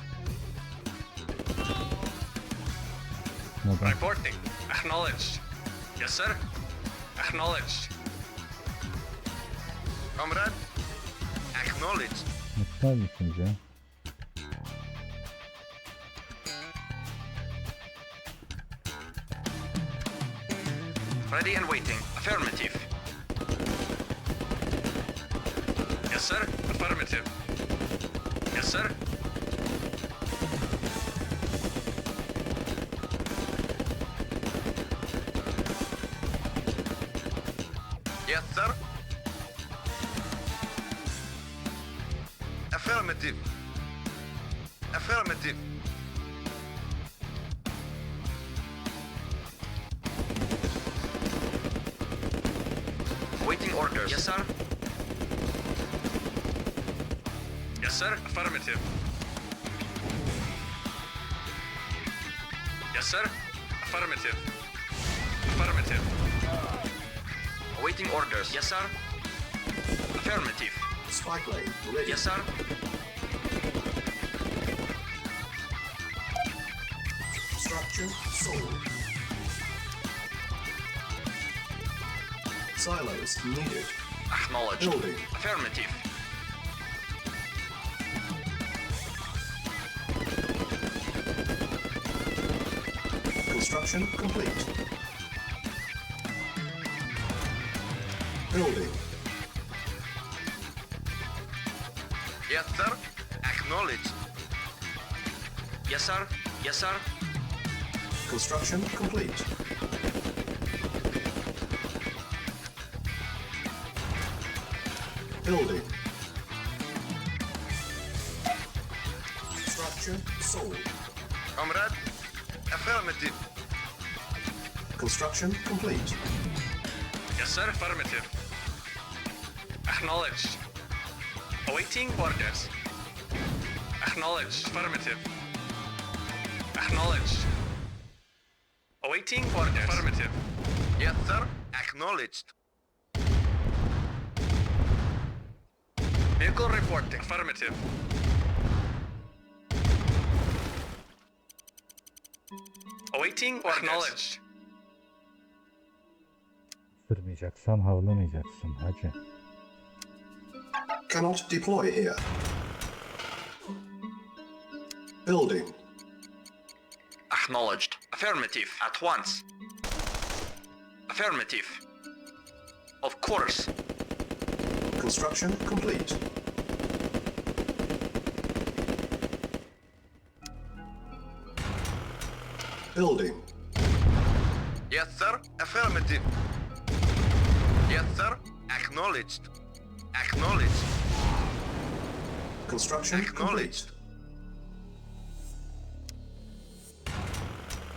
Neden? Reporting. Acknowledged. Yes, sir. Acknowledged. Comrade. Acknowledged. Mutlar mısınız ya? Ready and waiting. Affirmative. Yes, Yes, sir. Affirmative. Yes, sir. Yes, sir. Affirmative. Affirmative. Waiting orders. Yes, sir. Yes, sir. Affirmative. Yes, sir. Affirmative. Affirmative. Awaiting orders. Yes, sir. Affirmative. Spy plane ready. Yes, sir. Structure sold. Silos needed. Acknowledged. Building. Affirmative. Construction complete. Building. Yes, sir. Acknowledged. Yes, sir. Yes, sir. Construction complete. Building. Structure sold. Comrade. Affirmative. Construction complete. Yes, sir. Affirmative. Acknowledged. Awaiting orders. Acknowledged. Affirmative. Acknowledged. Awaiting orders. Affirmative. Yes, sir. Acknowledged. Vehicle reporting. Affirmative. Awaiting orders. Acknowledged. Sırmayacaksan havlamayacaksın hacı. Cannot deploy here. Building. Acknowledged. Affirmative. At once. Affirmative. Of course. Construction complete. Building. Yes, sir. Affirmative. Yes, sir. Acknowledged. Acknowledged. Construction Acknowledged. complete.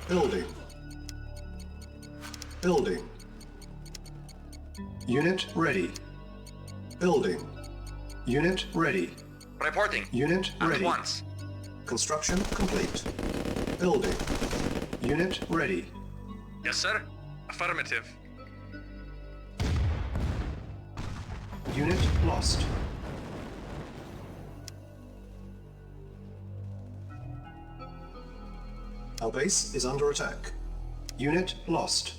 Building. Building. Unit ready. Building. Unit ready. Reporting. Unit At ready. once. Construction complete. Building. Unit ready. Yes, sir. Affirmative. Unit lost. Our base is under attack. Unit lost.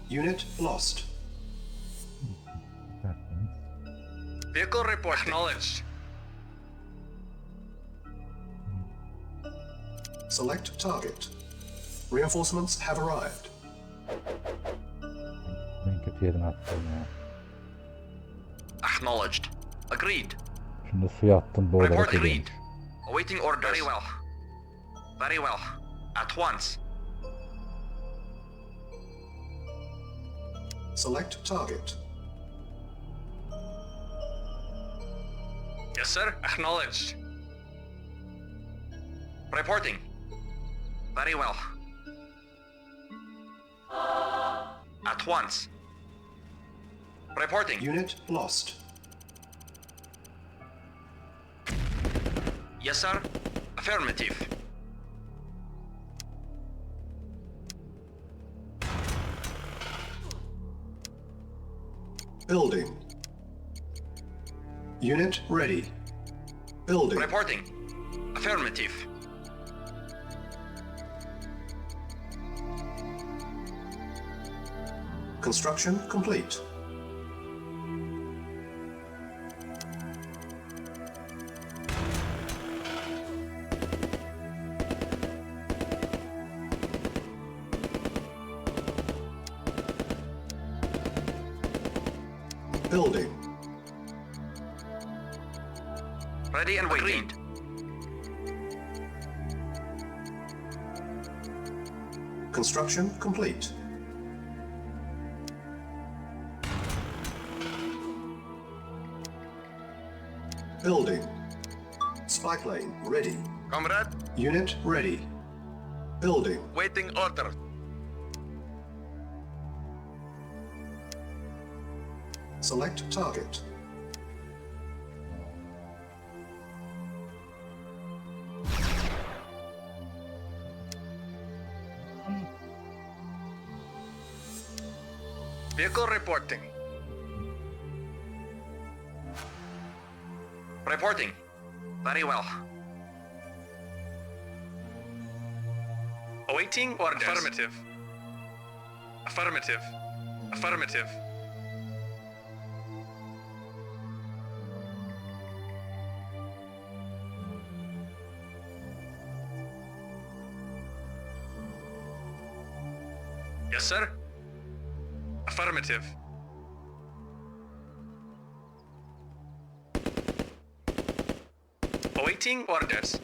Unit lost. Tertemiz. Vehicle report. Acknowledged. Select target. Reinforcements have arrived. En kötü yerine attım ya. Acknowledged. Agreed. Şunu da suya attım boğularak Report ölüyormuş. agreed. Awaiting orders. Very well. Very well. At once. Select target. Yes, sir. Acknowledged. Reporting. Very well. At once. Reporting. Unit lost. Yes, sir. Affirmative. Building. Unit ready. Building. Reporting. Affirmative. Construction complete. Building. Ready and waiting. Construction complete. Building. Spike lane ready. Comrade, Unit ready. Building. waiting order. Select target. Vehicle reporting. Reporting. Very well. Awaiting orders. Affirmative. Affirmative. Affirmative. Yes, sir. Affirmative. Awaiting orders.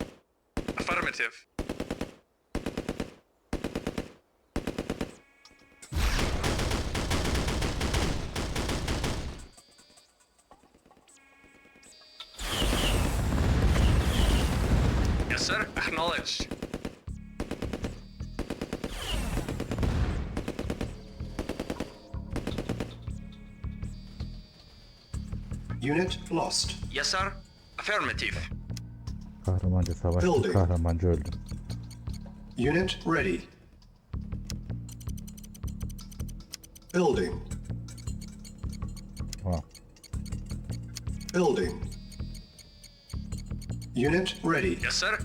Affirmative. Yes, sir. Acknowledged. Unit lost. Yes, sir. Affirmative. Kahramanca savaştı, Building. kahramanca öldü. Unit ready. Building. Wow. Building. Unit ready. Yes, sir.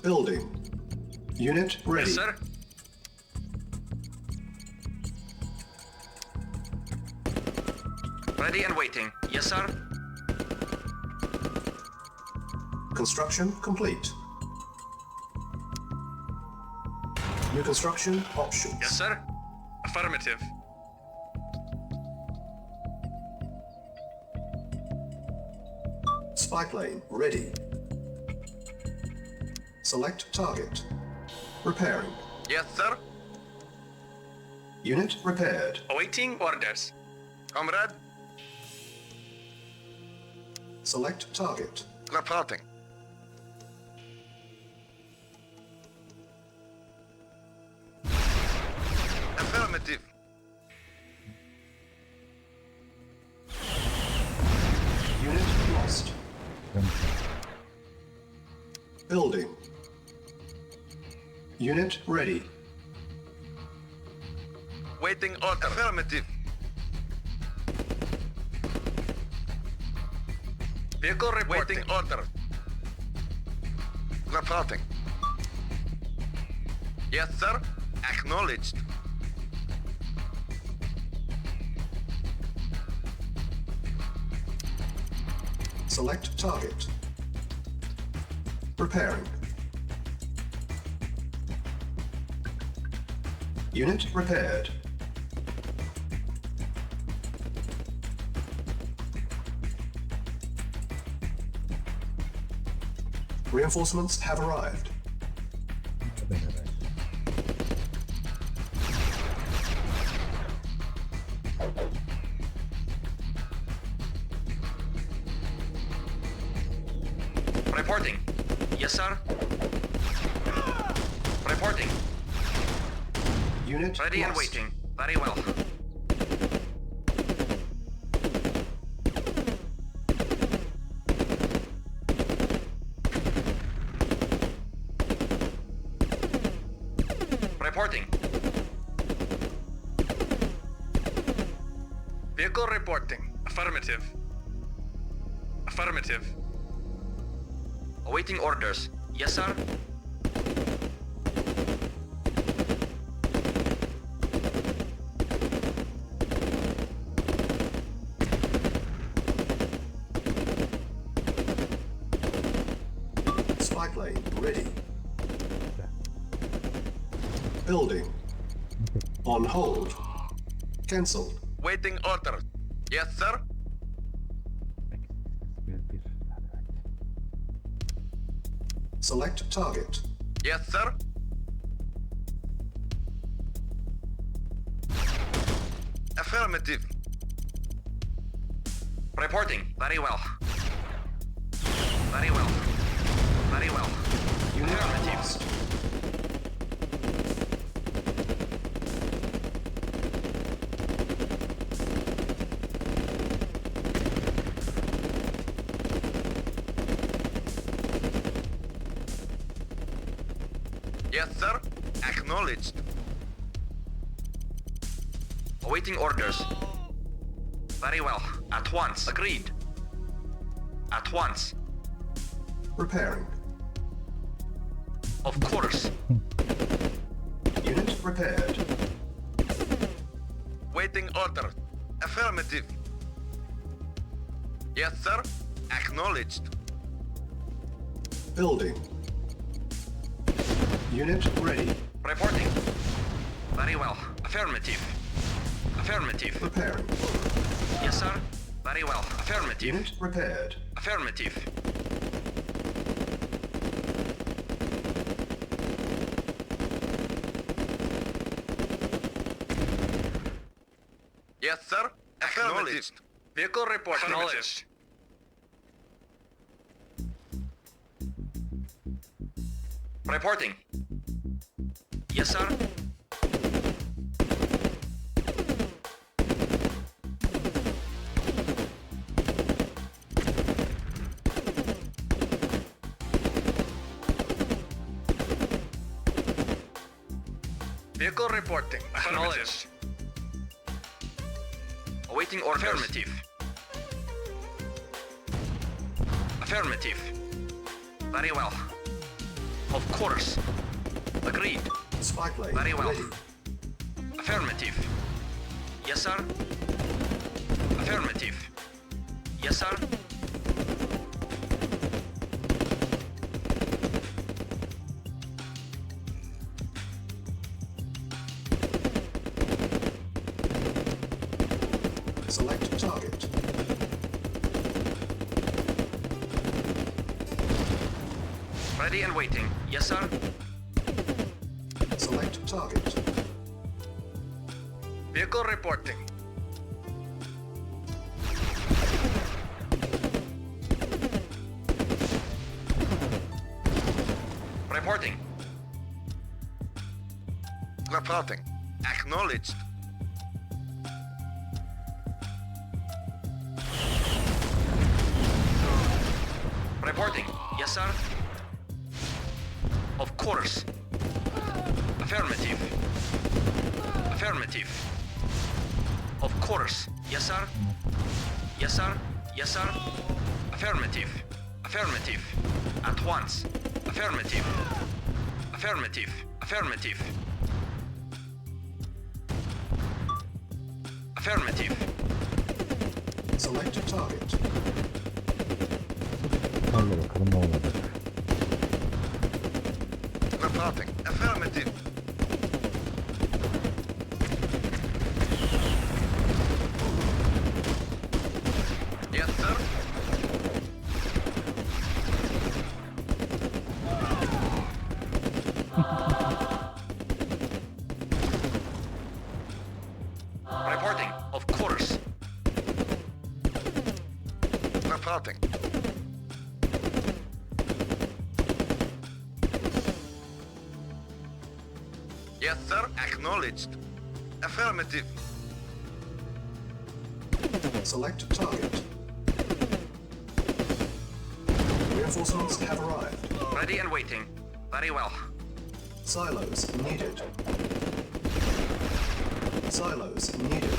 Building. Unit ready. Yes, sir. Ready and waiting. Yes, sir. Construction complete. New construction options. Yes, sir. Affirmative. Spike lane ready. Select target. Repairing. Yes, sir. Unit repaired. Awaiting orders. Comrade, Select target. reporting. Affirmative. Unit lost. Building. Unit ready. Waiting order. Affirmative. Vehicle reporting. Waiting order. Reporting. Yes, sir. Acknowledged. Select target. Repairing. Unit repaired. Reinforcements have arrived. Reporting. Yes, sir. Reporting. Unit Ready and lost. waiting. Very well. Reporting. Vehicle reporting. Affirmative. Affirmative. Awaiting orders. Yes, sir. Spike lane ready. Building. On hold. Cancelled. Waiting order. Yes, sir. Select target. Yes, sir. Affirmative. Reporting. Very well. Very well. Very well. Unit Affirmative. lost. Yes, sir. Acknowledged. Awaiting orders. Very well. At once. Agreed. At once. Repairing. Of course. Unit repaired. Waiting order. Affirmative. Yes, sir. Acknowledged. Building. Unit ready. Reporting. Very well. Affirmative. Affirmative. Repairing. Yes, sir. Very well. Affirmative. Unit repaired. Affirmative. Yes, sir. Acknowledged. Vehicle report. Acknowledged. Reporting. Yes, sir. Vehicle reporting. Acknowledged. Awaiting orders. Affirmative. Affirmative. Very well. Of course. Agreed. Spy plane Very well. ready. Affirmative. Yes, sir. Affirmative. Yes, sir. Select target. Ready and waiting. Yes, sir. Select target. Vehicle reporting. Reporting. Reporting. Acknowledged. Reporting. Yes, sir. Of course. Affirmative. Affirmative. Of course. Yes, sir. Yes, sir. Yes, sir. Affirmative. Affirmative. At once. Affirmative. Affirmative. Affirmative. Affirmative. Select target. Hadi bakalım ne olacak. Reporting. Affirmative. Yes, sir. Reporting. Of course. Reporting. Yes, sir. Acknowledged. Affirmative. Select target. Reinforcements have arrived. Ready and waiting. Very well. Silos needed. Silos needed.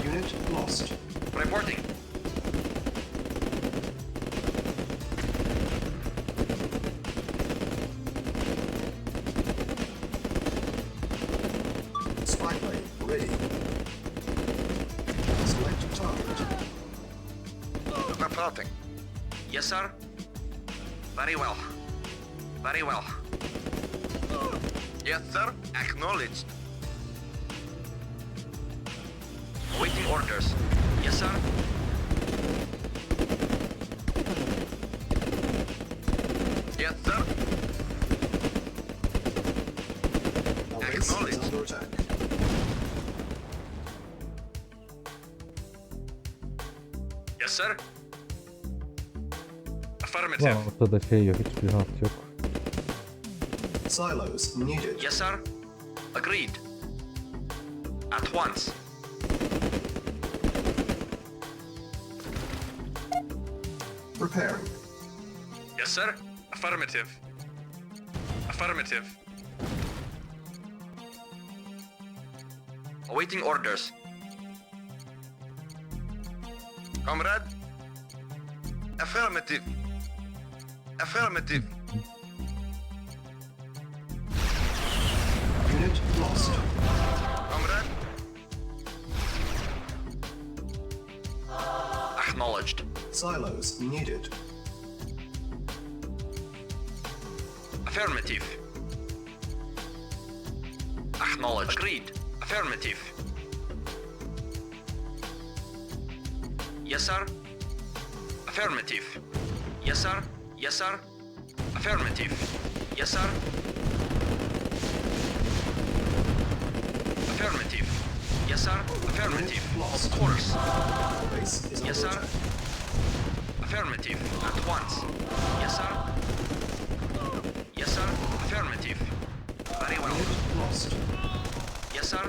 Unit lost. Reporting. Spy plane ready. Select target. Reporting. Yes, sir. Very well. Very well. Yes, sir. Acknowledged. Awaiting orders. Yes, sir. Yes, sir. Yes, sir. Bu Affirmative. ortada şey yok, hiçbir halt yok. Silos needed. Yes, sir. Agreed. At once. Preparing. Yes, sir. Affirmative. Affirmative. Awaiting orders. Comrade. Affirmative. Affirmative. Unit lost. Comrade. Acknowledged. Silos needed. Affirmative. Acknowledged. Agreed. Affirmative. Yes, sir. Affirmative. Yes, sir. Yes, sir. Affirmative. Yes, sir. Affirmative. Yes, sir. Affirmative. Of course. Base is Yes, under sir. attack. Affirmative. At once. Yes, sir. Yes, sir. Affirmative. Very well. Unit lost. Yes, sir.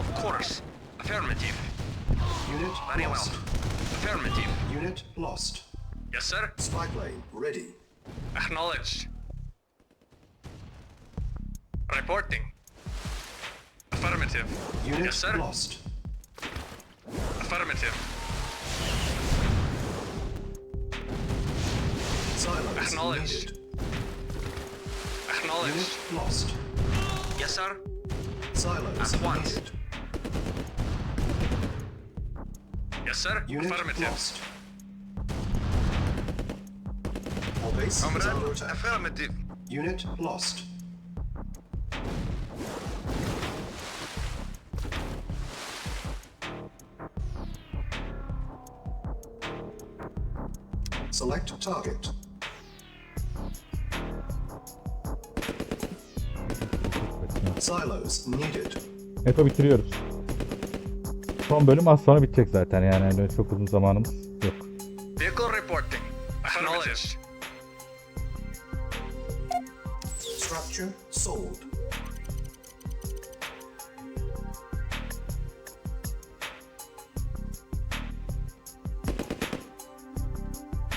Of course. Affirmative. Unit Very well. lost. Affirmative. Unit lost. Yes, sir. Spy plane ready. Acknowledged. Reporting. Affirmative. Unit Yes, sir. lost. Affirmative. Silos Acknowledged. needed. Acknowledged. Unit lost. Yes, sir. Silos At once. needed. Yes, sir. Unit Affirmative. lost. Our base is Comrade. under attack. Affirmative. Unit lost. Select target. Silos needed. Eto bitiriyoruz. Son bölüm az sonra bitecek zaten, yani öyle çok uzun zamanımız yok. Vehicle reporting. Acknowledged. Structure sold.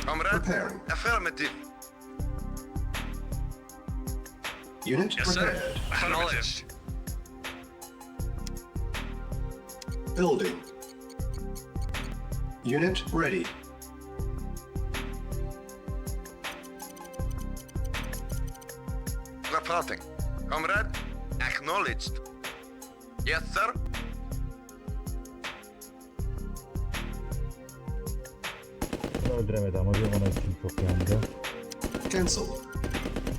Comrade. Preparing. Affirmative. Unit Yes, sir. prepared. Acknowledged. Building. Unit ready. Reporting. Comrade. Acknowledged. Yes, sir. Öldüremedi ama bir ona için çok yandı. Cancel.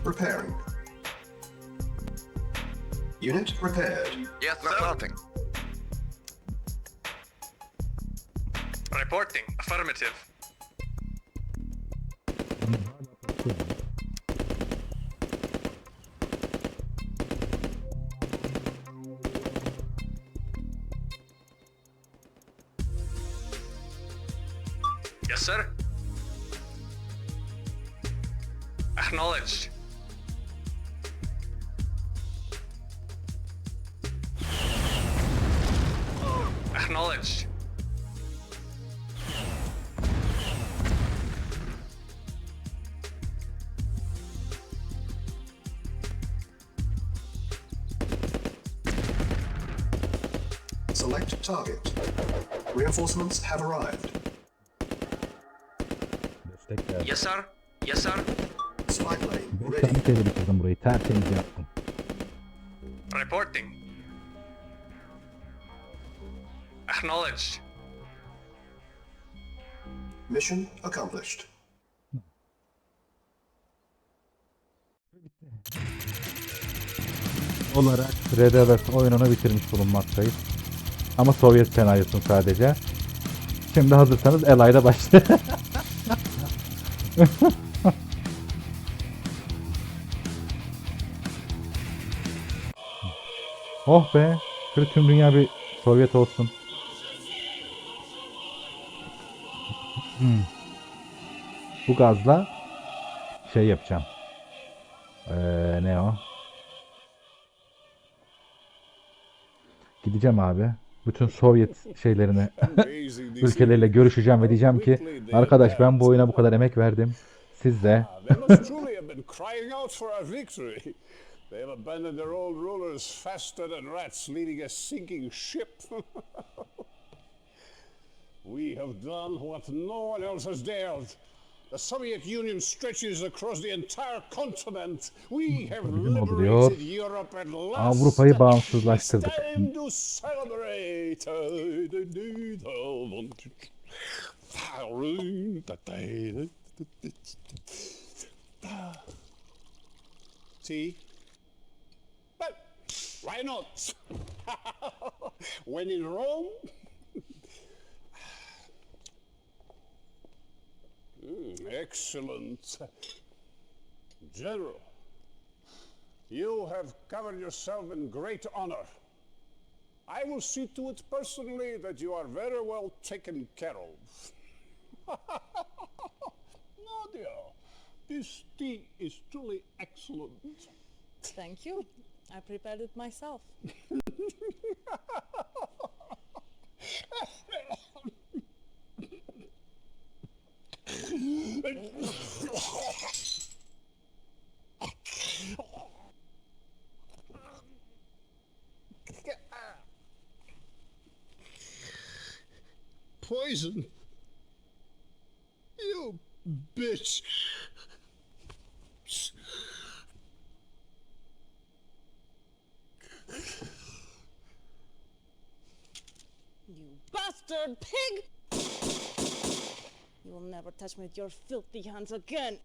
Preparing. Unit prepared. Yes, sir. Reporting. Reporting. Affirmative. Yes, sir. Acknowledged. Acknowledged. Select target. Reinforcements have arrived. Destek geldi. Yes, sir. Yes, sir. Spy plane Bir ready. tane kere bitirdim burayı. Tertemiz yaptım. Reporting. Acknowledged. Mission accomplished. Olarak Red Alert oyununu bitirmiş bulunmaktayız. Ama Sovyet senaryosunu sadece. Şimdi hazırsanız Elay'da başlayalım. Oh be. Şöyle tüm dünya bir Sovyet olsun. Bu gazla şey yapacağım. Ne o? Gideceğim abi. Bütün Sovyet şeylerini ülkeleriyle görüşeceğim ve diyeceğim ki arkadaş ben bu oyuna bu kadar emek verdim. Siz de They must truly have been crying out for our victory. They have abandoned their old rulers faster than rats leading a sinking ship. We have done what no one else has dared. The Soviet Union stretches across the entire continent. We have Bugün oluyor. liberated Europe at last. Avrupa'yı bağımsızlaştırdık. It's time to celebrate. Tea? Well, why not? When in Rome. Excellent. General, you have covered yourself in great honor. I will see to it personally that you are very well taken care of. Nadia, this tea is truly excellent. Thank you. I prepared it myself. Poison? You bitch. You bastard pig! You will never touch me with your filthy hands again.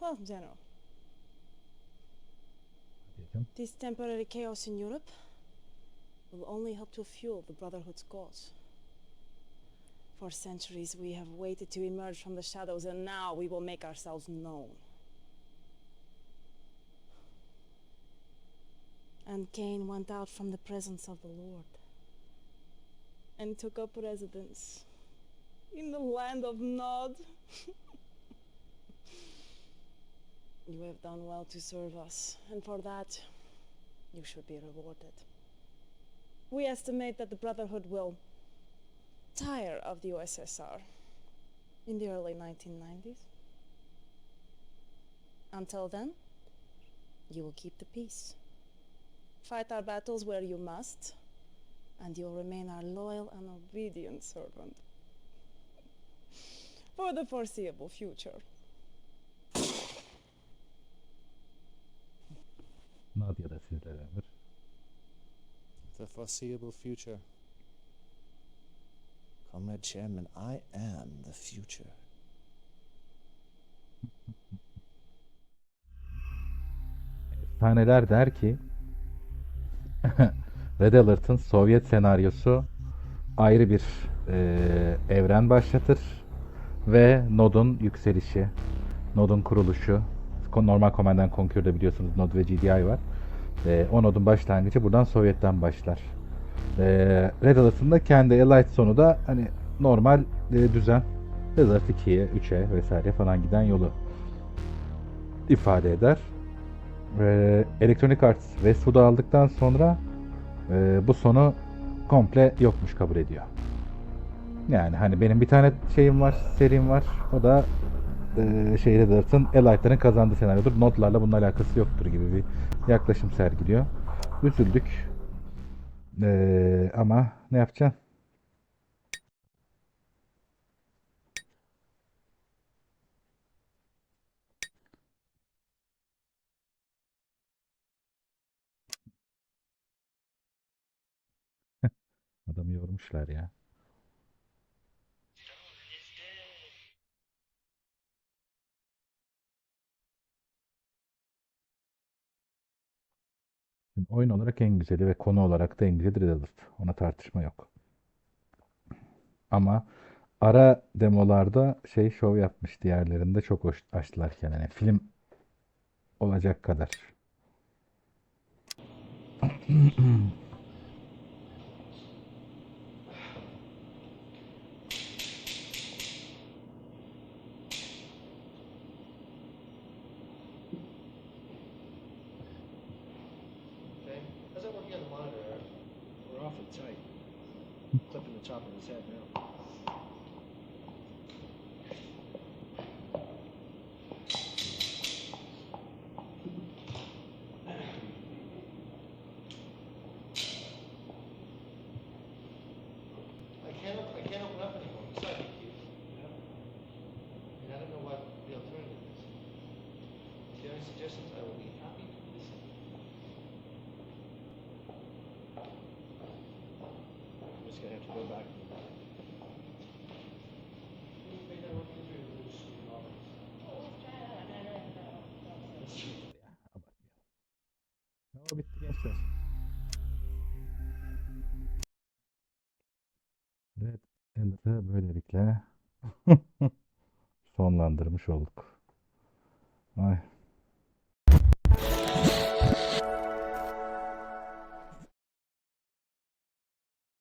Well, General, this temporary chaos in Europe will only help to fuel the Brotherhood's cause. For centuries we have waited to emerge from the shadows, and now we will make ourselves known. And Cain went out from the presence of the Lord and took up residence in the land of Nod. You have done well to serve us, and for that, you should be rewarded. We estimate that the Brotherhood will tire of the USSR in the early 1990s. Until then, you will keep the peace. Fight our battles where you must, and you'll remain our loyal and obedient servant for the foreseeable future. Nadia da sizle beraber. The foreseeable future. Comrade Chairman, I am the future. Efsaneler der ki Red Alert'ın Sovyet senaryosu ayrı bir evren başlatır ve Nod'un yükselişi, Nod'un kuruluşu, normal Command and Conquer'da biliyorsunuz Nod ve GDI var. O Nod'un başlangıcı buradan Sovyet'ten başlar. Red Alert'ın da kendi Elite sonu da hani normal düzen Red Alert 2'ye, 3'e vesaire falan giden yolu ifade eder. Electronic Arts Westwood'u aldıktan sonra bu sonu komple yokmuş kabul ediyor. Yani hani benim bir tane şeyim var, serim var. O da Red Alert'ın Elite'ların kazandığı senaryodur. Notlarla bunun alakası yoktur gibi bir yaklaşım sergiliyor. Üzüldük. Ama ne yapacaksın? Adamı yormuşlar ya. Şimdi oyun olarak en güzeli ve konu olarak da en güzeli Red Alert. Ona tartışma yok. Ama ara demolarda şov yapmış, diğerlerinde çok hoş açtılar kendine. Film olacak kadar. Okay? How's that working on the monitor, Eric? We're awfully tight. Clipping the top of his head now. I can't open up anymore. Besides, I don't know what the alternative is. If you have any suggestions, I will be happy to listen. I'm just gonna have to go back. O bitti gençler. Red Alert'ı böylelikle sonlandırmış olduk. Ay.